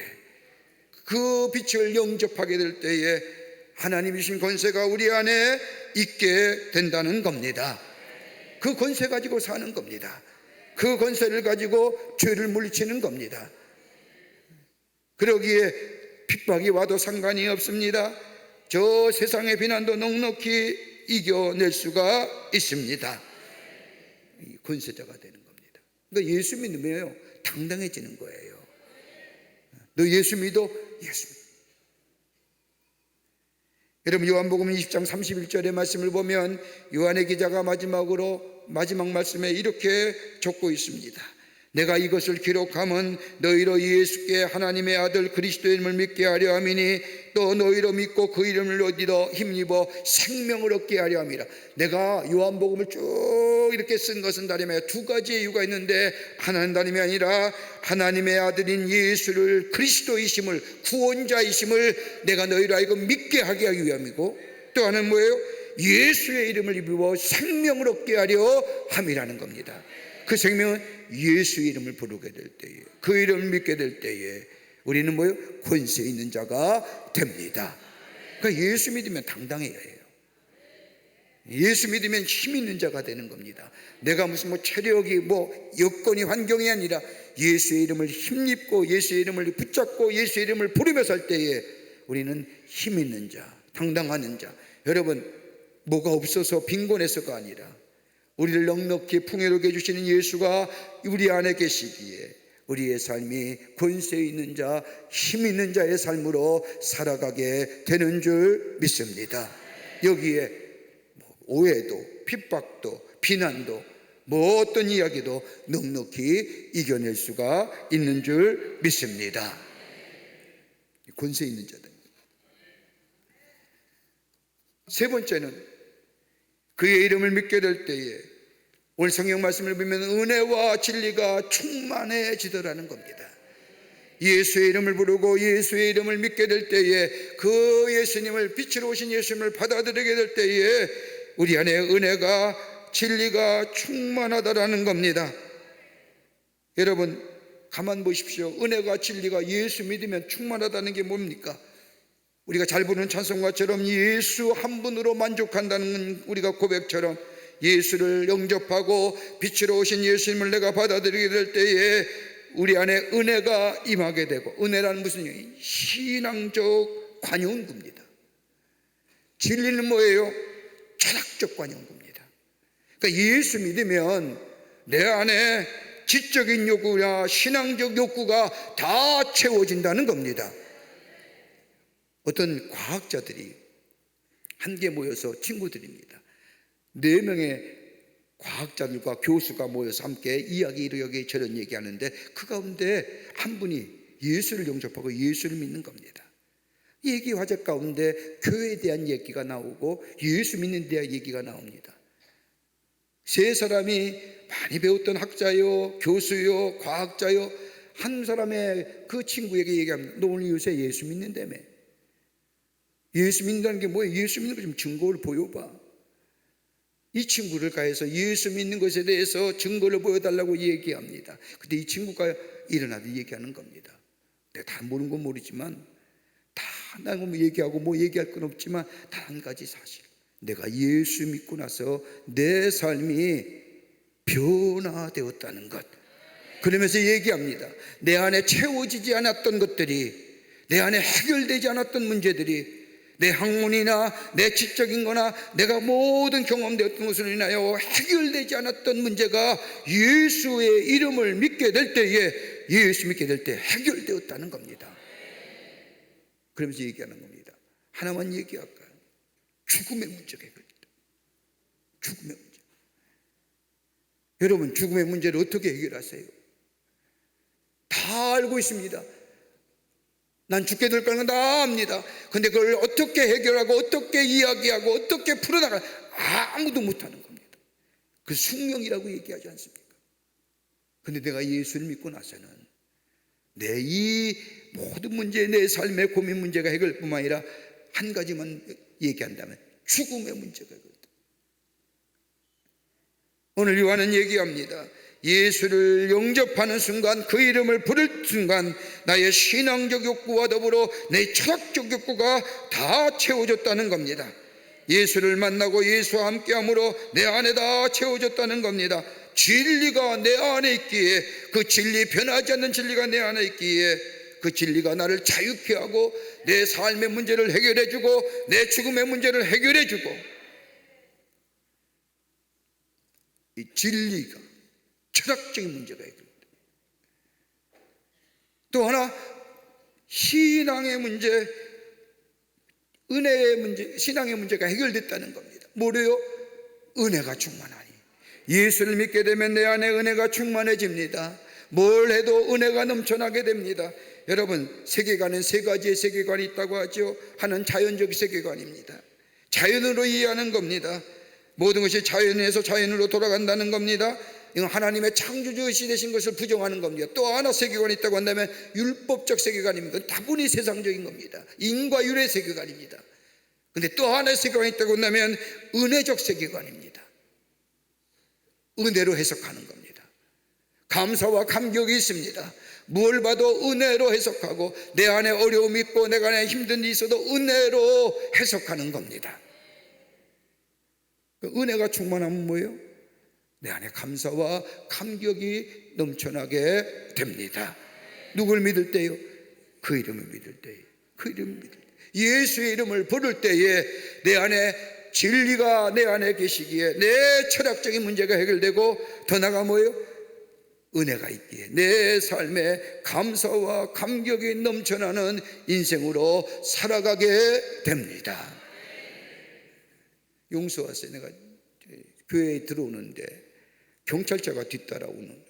그 빛을 영접하게 될 때에 하나님이신 권세가 우리 안에 있게 된다는 겁니다. 그 권세 가지고 사는 겁니다. 그 권세를 가지고 죄를 물리치는 겁니다. 그러기에 핍박이 와도 상관이 없습니다. 저 세상의 비난도 넉넉히 이겨낼 수가 있습니다. 권세자가 되는 겁니다. 그러니까 예수 믿으면 당당해지는 거예요. 너 예수 믿어? 예수 믿어. 여러분, 요한복음 20장 31절의 말씀을 보면 요한의 기자가 마지막 말씀에 이렇게 적고 있습니다. 내가 이것을 기록함은 너희로 예수께 하나님의 아들 그리스도의 이름을 믿게 하려 함이니 또 너희로 믿고 그 이름을 얻어 힘입어 생명을 얻게 하려 함이라. 내가 요한복음을 쭉 이렇게 쓴 것은 다름에 두 가지의 이유가 있는데, 하나는 다름이 아니라 하나님의 아들인 예수를 그리스도이심을, 구원자이심을 내가 너희로 하여금 믿게 하게 하기 위함이고, 또 하나는 뭐예요? 예수의 이름을 입어 생명을 얻게 하려 함이라는 겁니다. 그 생명은 예수의 이름을 부르게 될 때에, 그 이름을 믿게 될 때에 우리는 뭐예요? 권세 있는 자가 됩니다. 그러니까 예수 믿으면 당당해야 해요. 예수 믿으면 힘 있는 자가 되는 겁니다. 내가 무슨 체력이 여건이 환경이 아니라 예수의 이름을 힘입고 예수의 이름을 붙잡고 예수의 이름을 부르며 살 때에 우리는 힘 있는 자, 당당하는 자. 여러분, 뭐가 없어서 빈곤해서가 아니라 우리를 넉넉히 풍요롭게 해주시는 예수가 우리 안에 계시기에 우리의 삶이 권세 있는 자, 힘 있는 자의 삶으로 살아가게 되는 줄 믿습니다. 여기에 오해도 핍박도 비난도 뭐 어떤 이야기도 넉넉히 이겨낼 수가 있는 줄 믿습니다. 권세 있는 자들. 세 번째는 그의 이름을 믿게 될 때에 오늘 성경 말씀을 보면 은혜와 진리가 충만해지더라는 겁니다. 예수의 이름을 부르고 예수의 이름을 믿게 될 때에 그 예수님을 빛으로 오신 예수님을 받아들이게 될 때에 우리 안에 은혜가 진리가 충만하다라는 겁니다. 여러분 가만 보십시오. 은혜가 진리가 예수 믿으면 충만하다는 게 뭡니까? 우리가 잘 부르는 찬송가처럼 예수 한 분으로 만족한다는 우리가 고백처럼 예수를 영접하고 빛으로 오신 예수님을 내가 받아들이게 될 때에 우리 안에 은혜가 임하게 되고, 은혜라는 무슨 얘기? 신앙적 관용구입니다. 진리는 뭐예요? 철학적 관용구입니다. 그러니까 예수 믿으면 내 안에 지적인 욕구나 신앙적 욕구가 다 채워진다는 겁니다. 어떤 과학자들이 함께 모여서, 친구들입니다, 4명의 과학자들과 교수가 모여서 함께 이야기 저런 얘기하는데 그 가운데 한 분이 예수를 영접하고 예수를 믿는 겁니다. 얘기 화제 가운데 교회에 대한 얘기가 나오고 예수 믿는 데 대한 얘기가 나옵니다. 3사람이 많이 배웠던 학자요, 교수요, 과학자요, 한 사람의 그 친구에게 얘기합니다. 너 오늘 요새 예수 믿는다며. 예수 믿는다는 게 뭐예요? 예수 믿는 거 좀 증거를 보여봐. 이 친구를 가해서 예수 믿는 것에 대해서 증거를 보여달라고 얘기합니다. 근데 이 친구가 일어나서 얘기하는 겁니다. 내가 다 모르는 건 모르지만 다 나는 뭐 얘기하고 뭐 얘기할 건 없지만 단 한 가지 사실, 내가 예수 믿고 나서 내 삶이 변화되었다는 것. 그러면서 얘기합니다. 내 안에 채워지지 않았던 것들이, 내 안에 해결되지 않았던 문제들이, 내 학문이나 내 지적인 거나 내가 모든 경험되었던 것으로 인하여 해결되지 않았던 문제가 예수의 이름을 믿게 될 때에, 예수 믿게 될 때 해결되었다는 겁니다. 그러면서 얘기하는 겁니다. 하나만 얘기할까요? 죽음의 문제가 해결된다. 죽음의 문제. 여러분, 죽음의 문제를 어떻게 해결하세요? 다 알고 있습니다. 난 죽게 될 거는 다 압니다. 근데 그걸 어떻게 해결하고 어떻게 이야기하고 어떻게 풀어나가, 아무도 못하는 겁니다. 그 숙명이라고 얘기하지 않습니까? 근데 내가 예수를 믿고 나서는 내 이 모든 문제, 내 삶의 고민 문제가 해결뿐만 아니라 한 가지만 얘기한다면 죽음의 문제가 해결된다. 오늘 요한은 얘기합니다. 예수를 영접하는 순간, 그 이름을 부를 순간 나의 신앙적 욕구와 더불어 내 철학적 욕구가 다 채워졌다는 겁니다. 예수를 만나고 예수와 함께함으로 내 안에 다 채워졌다는 겁니다. 진리가 내 안에 있기에, 그 진리, 변하지 않는 진리가 내 안에 있기에 그 진리가 나를 자유케 하고 내 삶의 문제를 해결해주고 내 죽음의 문제를 해결해주고, 이 진리가 철학적인 문제가 해결된다. 또 하나, 신앙의 문제, 은혜의 문제, 신앙의 문제가 해결됐다는 겁니다. 뭐래요? 은혜가 충만하니. 예수를 믿게 되면 내 안에 은혜가 충만해집니다. 뭘 해도 은혜가 넘쳐나게 됩니다. 여러분, 세계관은 3가지의 세계관이 있다고 하죠. 하나는 자연적 세계관입니다. 자연으로 이해하는 겁니다. 모든 것이 자연에서 자연으로 돌아간다는 겁니다. 이건 하나님의 창조주시 되신 것을 부정하는 겁니다. 또 하나 세계관이 있다고 한다면 율법적 세계관입니다. 다분히 세상적인 겁니다. 인과율의 세계관입니다. 근데 또 하나의 세계관이 있다고 한다면 은혜적 세계관입니다. 은혜로 해석하는 겁니다. 감사와 감격이 있습니다. 뭘 봐도 은혜로 해석하고, 내 안에 어려움이 있고 내 안에 힘든 일이 있어도 은혜로 해석하는 겁니다. 은혜가 충만하면 뭐예요? 내 안에 감사와 감격이 넘쳐나게 됩니다. 누굴 믿을 때요? 그 이름을 믿을 때요. 그 이름을 믿을 때, 예수의 이름을 부를 때에 내 안에 진리가 내 안에 계시기에 내 철학적인 문제가 해결되고, 더 나아가 뭐예요? 은혜가 있기에 내 삶에 감사와 감격이 넘쳐나는 인생으로 살아가게 됩니다. 용서하세요. 내가 교회에 들어오는데 경찰차가 뒤따라오는,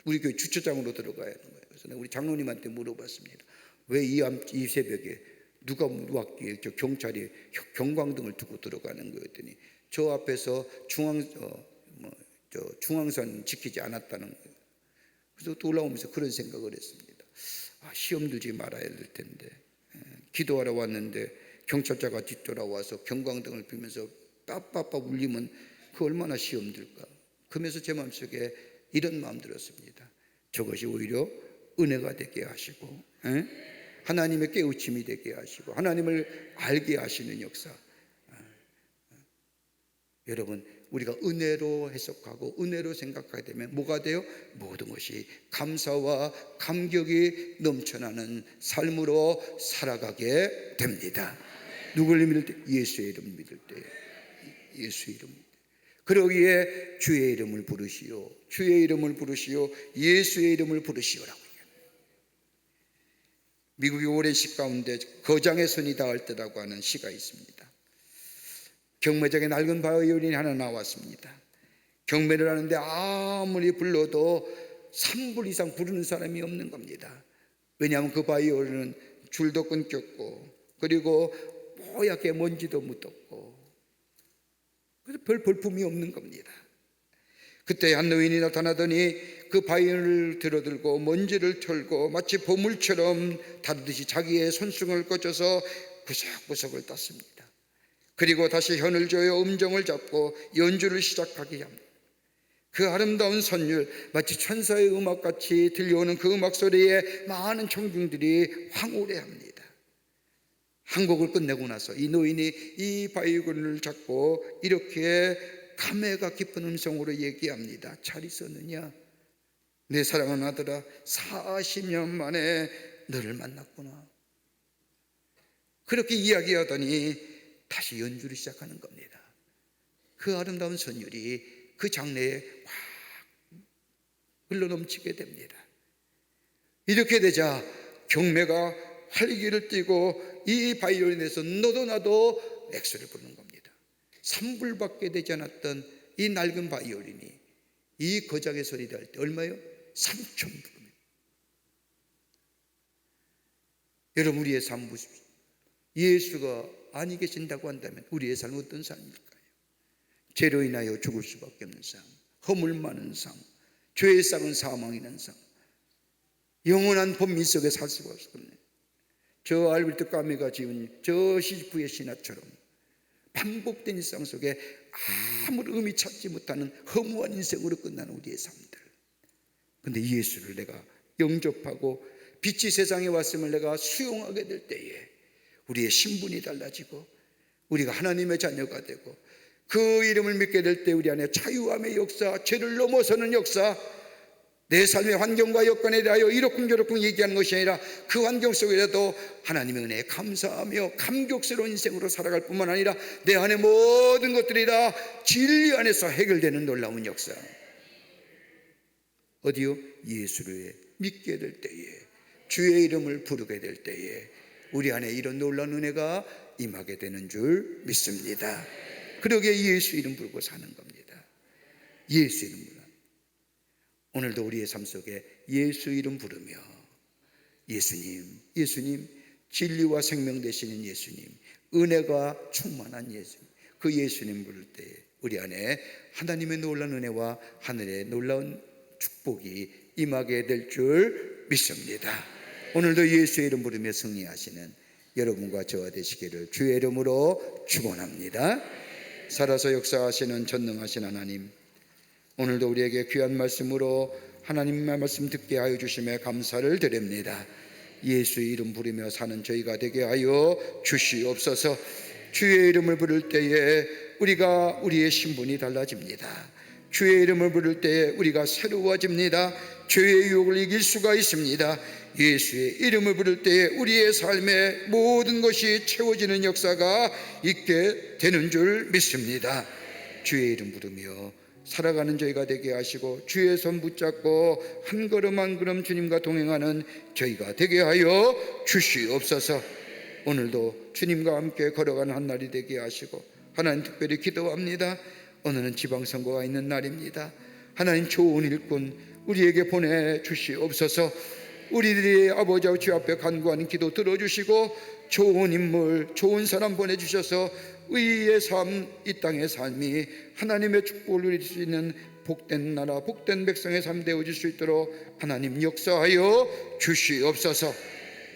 우리 교회 주차장으로 들어가야 하는 거예요. 그래서 내가 우리 장로님한테 물어봤습니다. 왜 이 새벽에 누가 왔기에 저 경찰이 경광등을 두고 들어가는 거였더니 저 앞에서 중앙선 지키지 않았다는 거예요. 그래서 또 올라오면서 그런 생각을 했습니다. 시험 들지 말아야 될 텐데, 기도하러 왔는데 경찰차가 뒤돌아와서 경광등을 피면서 빠빠빠 울리면 그 얼마나 시험 들까. 그러면서 제 마음속에 이런 마음 들었습니다. 저것이 오히려 은혜가 되게 하시고, 하나님의 깨우침이 되게 하시고, 하나님을 알게 하시는 역사. 여러분, 우리가 은혜로 해석하고 은혜로 생각하게 되면 뭐가 돼요? 모든 것이 감사와 감격이 넘쳐나는 삶으로 살아가게 됩니다. 누굴 믿을 때? 예수의 이름 믿을 때. 예수의 이름. 그러기에 주의 이름을 부르시오, 주의 이름을 부르시오, 예수의 이름을 부르시오라고. 미국의 오랜 시 가운데 거장의 손이 닿을 때라고 하는 시가 있습니다. 경매장에 낡은 바이올린이 하나 나왔습니다. 경매를 하는데 아무리 불러도 3불 이상 부르는 사람이 없는 겁니다. 왜냐하면 그 바이올린은 줄도 끊겼고, 그리고 뽀얗게 먼지도 묻었고, 그래서 별 볼품이 없는 겁니다. 그때 한 노인이 나타나더니 그 바이올린을 들어들고 먼지를 털고 마치 보물처럼 다루듯이 자기의 손등을 꺼져서 구석구석을 땄습니다. 그리고 다시 현을 조여 음정을 잡고 연주를 시작하게 합니다. 그 아름다운 선율, 마치 천사의 음악같이 들려오는 그 음악 소리에 많은 청중들이 황홀해합니다. 한 곡을 끝내고 나서 이 노인이 이 바이올린을 잡고 이렇게 감회가 깊은 음성으로 얘기합니다. 잘 있었느냐? 내 사랑하는 아들아, 40년 만에 너를 만났구나. 그렇게 이야기하더니 다시 연주를 시작하는 겁니다. 그 아름다운 선율이 그 장내에 확 흘러넘치게 됩니다. 이렇게 되자 경매가 활기를 띠고 이 바이올린에서 너도 나도 엑소를 부르는 겁니다. 3불밖에 되지 않았던 이 낡은 바이올린이 이 거장의 소리를 할 때 얼마요? 3,000불. 여러분, 우리의 삶 보십시오. 예수가 아니 계신다고 한다면 우리의 삶은 어떤 삶일까요? 죄로 인하여 죽을 수밖에 없는 삶, 허물 많은 삶, 죄의 싹은 사망이라는 삶, 영원한 범민 속에 살 수가 없거든요. 저 알베르토 까미가 지은 저 시지프의 신화처럼 반복된 일상 속에 아무런 의미 찾지 못하는 허무한 인생으로 끝나는 우리의 삶들. 그런데 예수를 내가 영접하고 빛이 세상에 왔음을 내가 수용하게 될 때에 우리의 신분이 달라지고 우리가 하나님의 자녀가 되고 그 이름을 믿게 될 때 우리 안에 자유함의 역사, 죄를 넘어서는 역사, 내 삶의 환경과 여건에 대하여 이러쿵저러쿵 얘기하는 것이 아니라 그 환경 속에라도 하나님의 은혜에 감사하며 감격스러운 인생으로 살아갈 뿐만 아니라 내 안의 모든 것들이 다 진리 안에서 해결되는 놀라운 역사. 어디요? 예수를 믿게 될 때에, 주의 이름을 부르게 될 때에 우리 안에 이런 놀라운 은혜가 임하게 되는 줄 믿습니다. 그러기에 예수 이름 부르고 사는 겁니다. 예수 이름 부르. 오늘도 우리의 삶 속에 예수 이름 부르며 예수님, 예수님, 진리와 생명 되시는 예수님, 은혜가 충만한 예수님, 그 예수님 부를 때 우리 안에 하나님의 놀라운 은혜와 하늘의 놀라운 축복이 임하게 될 줄 믿습니다. 오늘도 예수의 이름 부르며 승리하시는 여러분과 저와 되시기를 주의 이름으로 축원합니다. 살아서 역사하시는 전능하신 하나님, 오늘도 우리에게 귀한 말씀으로 하나님의 말씀 듣게 하여 주심에 감사를 드립니다. 예수의 이름 부르며 사는 저희가 되게 하여 주시옵소서. 주의 이름을 부를 때에 우리가 우리의 신분이 달라집니다. 주의 이름을 부를 때에 우리가 새로워집니다. 죄의 유혹을 이길 수가 있습니다. 예수의 이름을 부를 때에 우리의 삶의 모든 것이 채워지는 역사가 있게 되는 줄 믿습니다. 주의 이름 부르며 살아가는 저희가 되게 하시고 주의 손 붙잡고 한 걸음 한 걸음 주님과 동행하는 저희가 되게 하여 주시옵소서. 오늘도 주님과 함께 걸어가는 한 날이 되게 하시고 하나님 특별히 기도합니다. 오늘은 지방선거가 있는 날입니다. 하나님 좋은 일꾼 우리에게 보내주시옵소서. 우리들이 아버지와 주 앞에 간구하는 기도 들어주시고 좋은 인물, 좋은 사람 보내주셔서 의의 삶, 이 땅의 삶이 하나님의 축복을 누릴 수 있는 복된 나라, 복된 백성의 삶 되어질 수 있도록 하나님 역사하여 주시옵소서.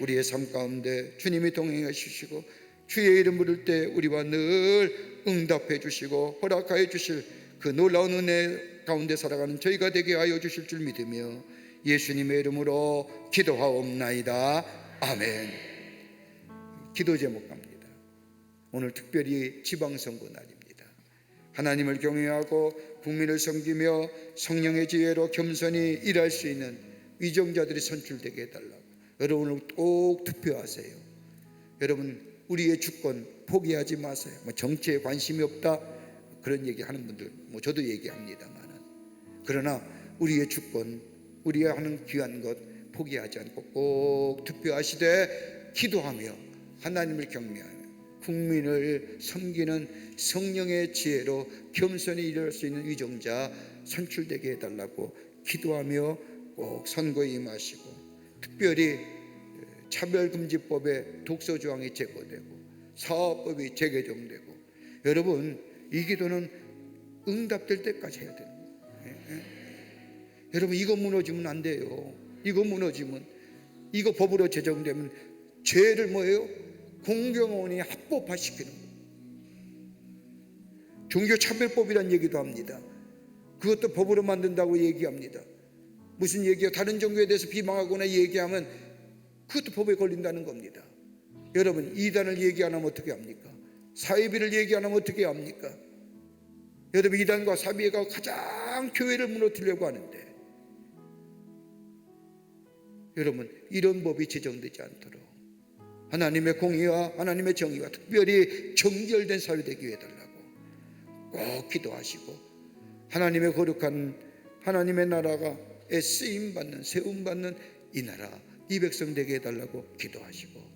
우리의 삶 가운데 주님이 동행해 주시고 주의 이름 부를 때 우리와 늘 응답해 주시고 허락하여 주실 그 놀라운 은혜 가운데 살아가는 저희가 되게 하여 주실 줄 믿으며 예수님의 이름으로 기도하옵나이다. 아멘. 기도 제목 갑니다. 오늘 특별히 지방선거 날입니다. 하나님을 경외하고 국민을 섬기며 성령의 지혜로 겸손히 일할 수 있는 위정자들이 선출되게 해달라고. 여러분 오늘 꼭 투표하세요. 여러분 우리의 주권 포기하지 마세요. 정치에 관심이 없다 그런 얘기 하는 분들 저도 얘기합니다만, 그러나 우리의 주권, 우리가 하는 귀한 것 포기하지 않고 꼭 투표하시되 기도하며 하나님을 경외하며 국민을 섬기는 성령의 지혜로 겸손히 일할 수 있는 위정자 선출되게 해달라고 기도하며 꼭 선거에 임하시고, 특별히 차별금지법의 독소조항이 제거되고 사업법이 재개정되고, 여러분 이 기도는 응답될 때까지 해야 됩니다. 여러분 이거 무너지면 안 돼요. 이거 무너지면, 이거 법으로 제정되면 죄를 뭐예요? 공경원이 합법화시키는 거예요. 종교차별법이란 얘기도 합니다. 그것도 법으로 만든다고 얘기합니다. 무슨 얘기요? 다른 종교에 대해서 비방하거나 얘기하면 그것도 법에 걸린다는 겁니다. 여러분 이단을 얘기 안 하면 어떻게 합니까? 사이비를 얘기 안 하면 어떻게 합니까? 여러분 이단과 사비가 가장 교회를 무너뜨리려고 하는데, 여러분 이런 법이 제정되지 않도록 하나님의 공의와 하나님의 정의가 특별히 정결된 사회 되게 해달라고 꼭 기도하시고, 하나님의 거룩한 하나님의 나라가 쓰임받는 세움받는 이 나라, 이 백성 되게 해달라고 기도하시고,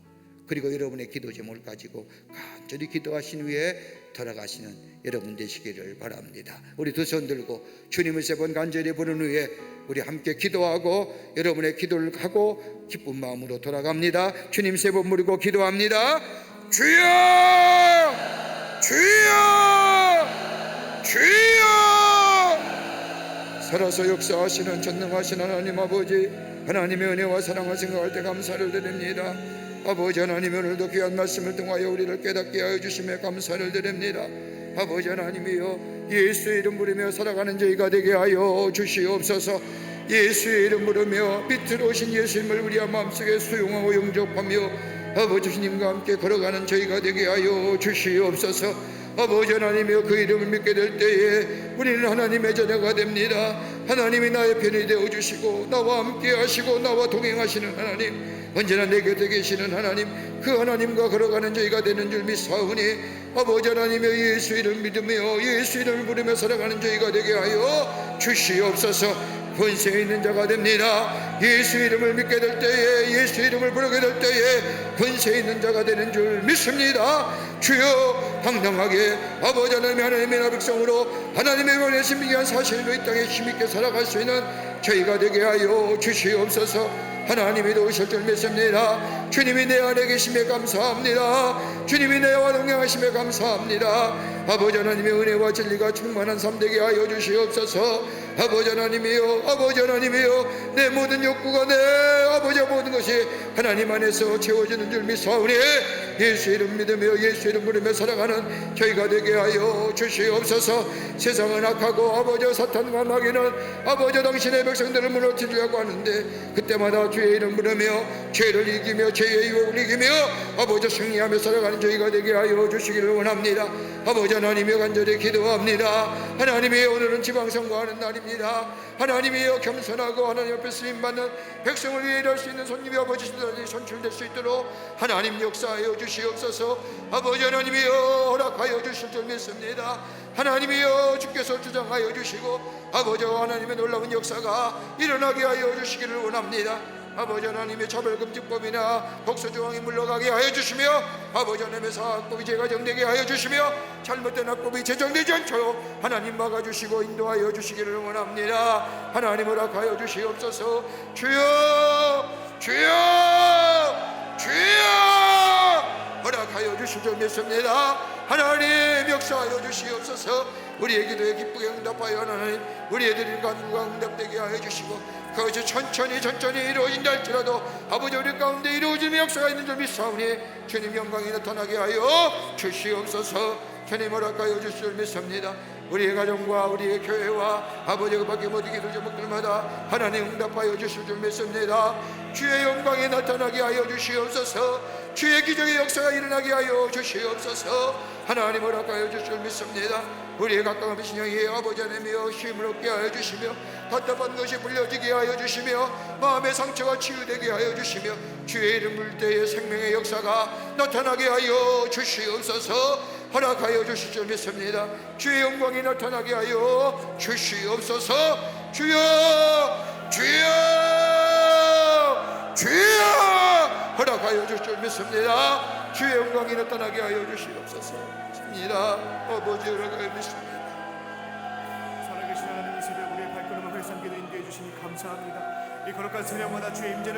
그리고 여러분의 기도 제목을 가지고 간절히 기도하신 후에 돌아가시는 여러분 되시기를 바랍니다. 우리 두 손 들고 주님을 세 번 간절히 부른 후에 우리 함께 기도하고 여러분의 기도를 하고 기쁜 마음으로 돌아갑니다. 주님 세 번 부르고 기도합니다. 주여, 주여, 주여. 살아서 역사하시는 전능하신 하나님 아버지, 하나님의 은혜와 사랑을 생각할 때 감사를 드립니다. 아버지 하나님, 오늘도 귀한 말씀을 통하여 우리를 깨닫게 하여 주심에 감사를 드립니다. 아버지 하나님이여, 예수의 이름 부르며 살아가는 저희가 되게 하여 주시옵소서. 예수의 이름 부르며 빛으로 오신 예수님을 우리의 마음속에 수용하고 영접하며 아버지 주님과 함께 걸어가는 저희가 되게 하여 주시옵소서. 아버지 하나님이여, 그 이름을 믿게 될 때에 우리는 하나님의 자녀가 됩니다. 하나님이 나의 편이 되어주시고 나와 함께 하시고 나와 동행하시는 하나님, 언제나 내 곁에 계시는 하나님, 그 하나님과 걸어가는 저희가 되는 줄 믿사오니 아버지 하나님의 예수 이름 믿으며 예수 이름을 부르며 살아가는 저희가 되게 하여 주시옵소서. 권세 있는 자가 됩니다. 예수 이름을 믿게 될 때에, 예수 이름을 부르게 될 때에 권세 있는 자가 되는 줄 믿습니다. 주여, 당당하게 아버지 하나님의 하나님의 백성으로 하나님의 보내신 위한 사실로 이 땅에 힘있게 살아갈 수 있는 저희가 되게 하여 주시옵소서. 하나님이 도우실 줄 믿습니다. 주님이 내 안에 계심에 감사합니다. 주님이 내와 동행하심에 감사합니다. 아버지 하나님의 은혜와 진리가 충만한 삶 되게 하여 주시옵소서. 아버지 하나님이여, 아버지 하나님이여, 내 모든 욕구가 내 아버지의 모든 것이 하나님 안에서 채워지는 줄 믿사오니 예수 이름 믿으며 예수 이름 부르며 살아가는 저희가 되게 하여 주시옵소서. 세상은 악하고 아버지 사탄과 마귀는 아버지 당신의 백성들을 무너뜨리려고 하는데, 그때마다 주의 이름 부르며 죄를 이기며 죄의 유혹을 이기며 아버지 승리하며 살아가는 저희가 되게 하여 주시기를 원합니다. 아버지 하나님이여, 간절히 기도합니다. 하나님이 오늘은 지방선거하는 날입니다. 하나님이여, 겸손하고 하나님 앞에 쓰임받는 백성을 위해 일할 수 있는 손님이 아버지 선출될 수 있도록 하나님 역사하여 주시옵소서. 아버지 하나님이여, 허락하여 주실 줄 믿습니다. 하나님이여, 주께서 주장하여 주시고 아버지와 하나님의 놀라운 역사가 일어나게 하여 주시기를 원합니다. 아버지 하나님의 차별금지법이나 독소조항이 물러가게 하여 주시며 아버지 하나님의 사악법이 제가 정되게 하여 주시며 잘못된 악법이 제정되지 않도록 하나님 막아주시고 인도하여 주시기를 원합니다. 하나님 허락하여 주시옵소서. 주여 주여 주여 허락하여 주실 줄 믿습니다. 하나님 역사하여 주시옵소서. 우리의 기도에 기쁘게 응답하여 하나님 우리의 드린 간구가 응답되게 하여 주시고 그것이 천천히 이루어진다 할지라도 아버지 우리 가운데 이루어짐의 역사가 있는 줄 믿사오니 주님 영광이 나타나게 하여 주시옵소서. 주님 허락하여 주실 줄 믿습니다. 우리의 가정과 우리의 교회와 아버지 그 밖에 모든 기도 제목들마다 하나님 응답하여 주실 줄 믿습니다. 주의 영광이 나타나게 하여 주시옵소서. 주의 기적의 역사가 일어나게 하여 주시옵소서. 하나님 허락하여 주실 줄 믿습니다. 우리의 가까운 신령이 아버지 하나님이여 힘을 얻게 하여 주시며 답답한 것이 불려지게 하여 주시며 마음의 상처가 치유되게 하여 주시며 주의 이름 부를 때의 생명의 역사가 나타나게 하여 주시옵소서. 허락하여 주실 줄 믿습니다. 주의 영광이 나타나게 하여 주시옵소서. 주여 주여 주여 허락하여 주실 줄 믿습니다. 주의 영광이 나타나게 하여 주시옵소서. 입니다. 아버지 허락하여 믿습니다. 살아계신 하나님 이 새벽 우리의 발걸음을 회상기도 인도해 주시니 감사합니다. 이 거룩한 새벽마다 주의 임재를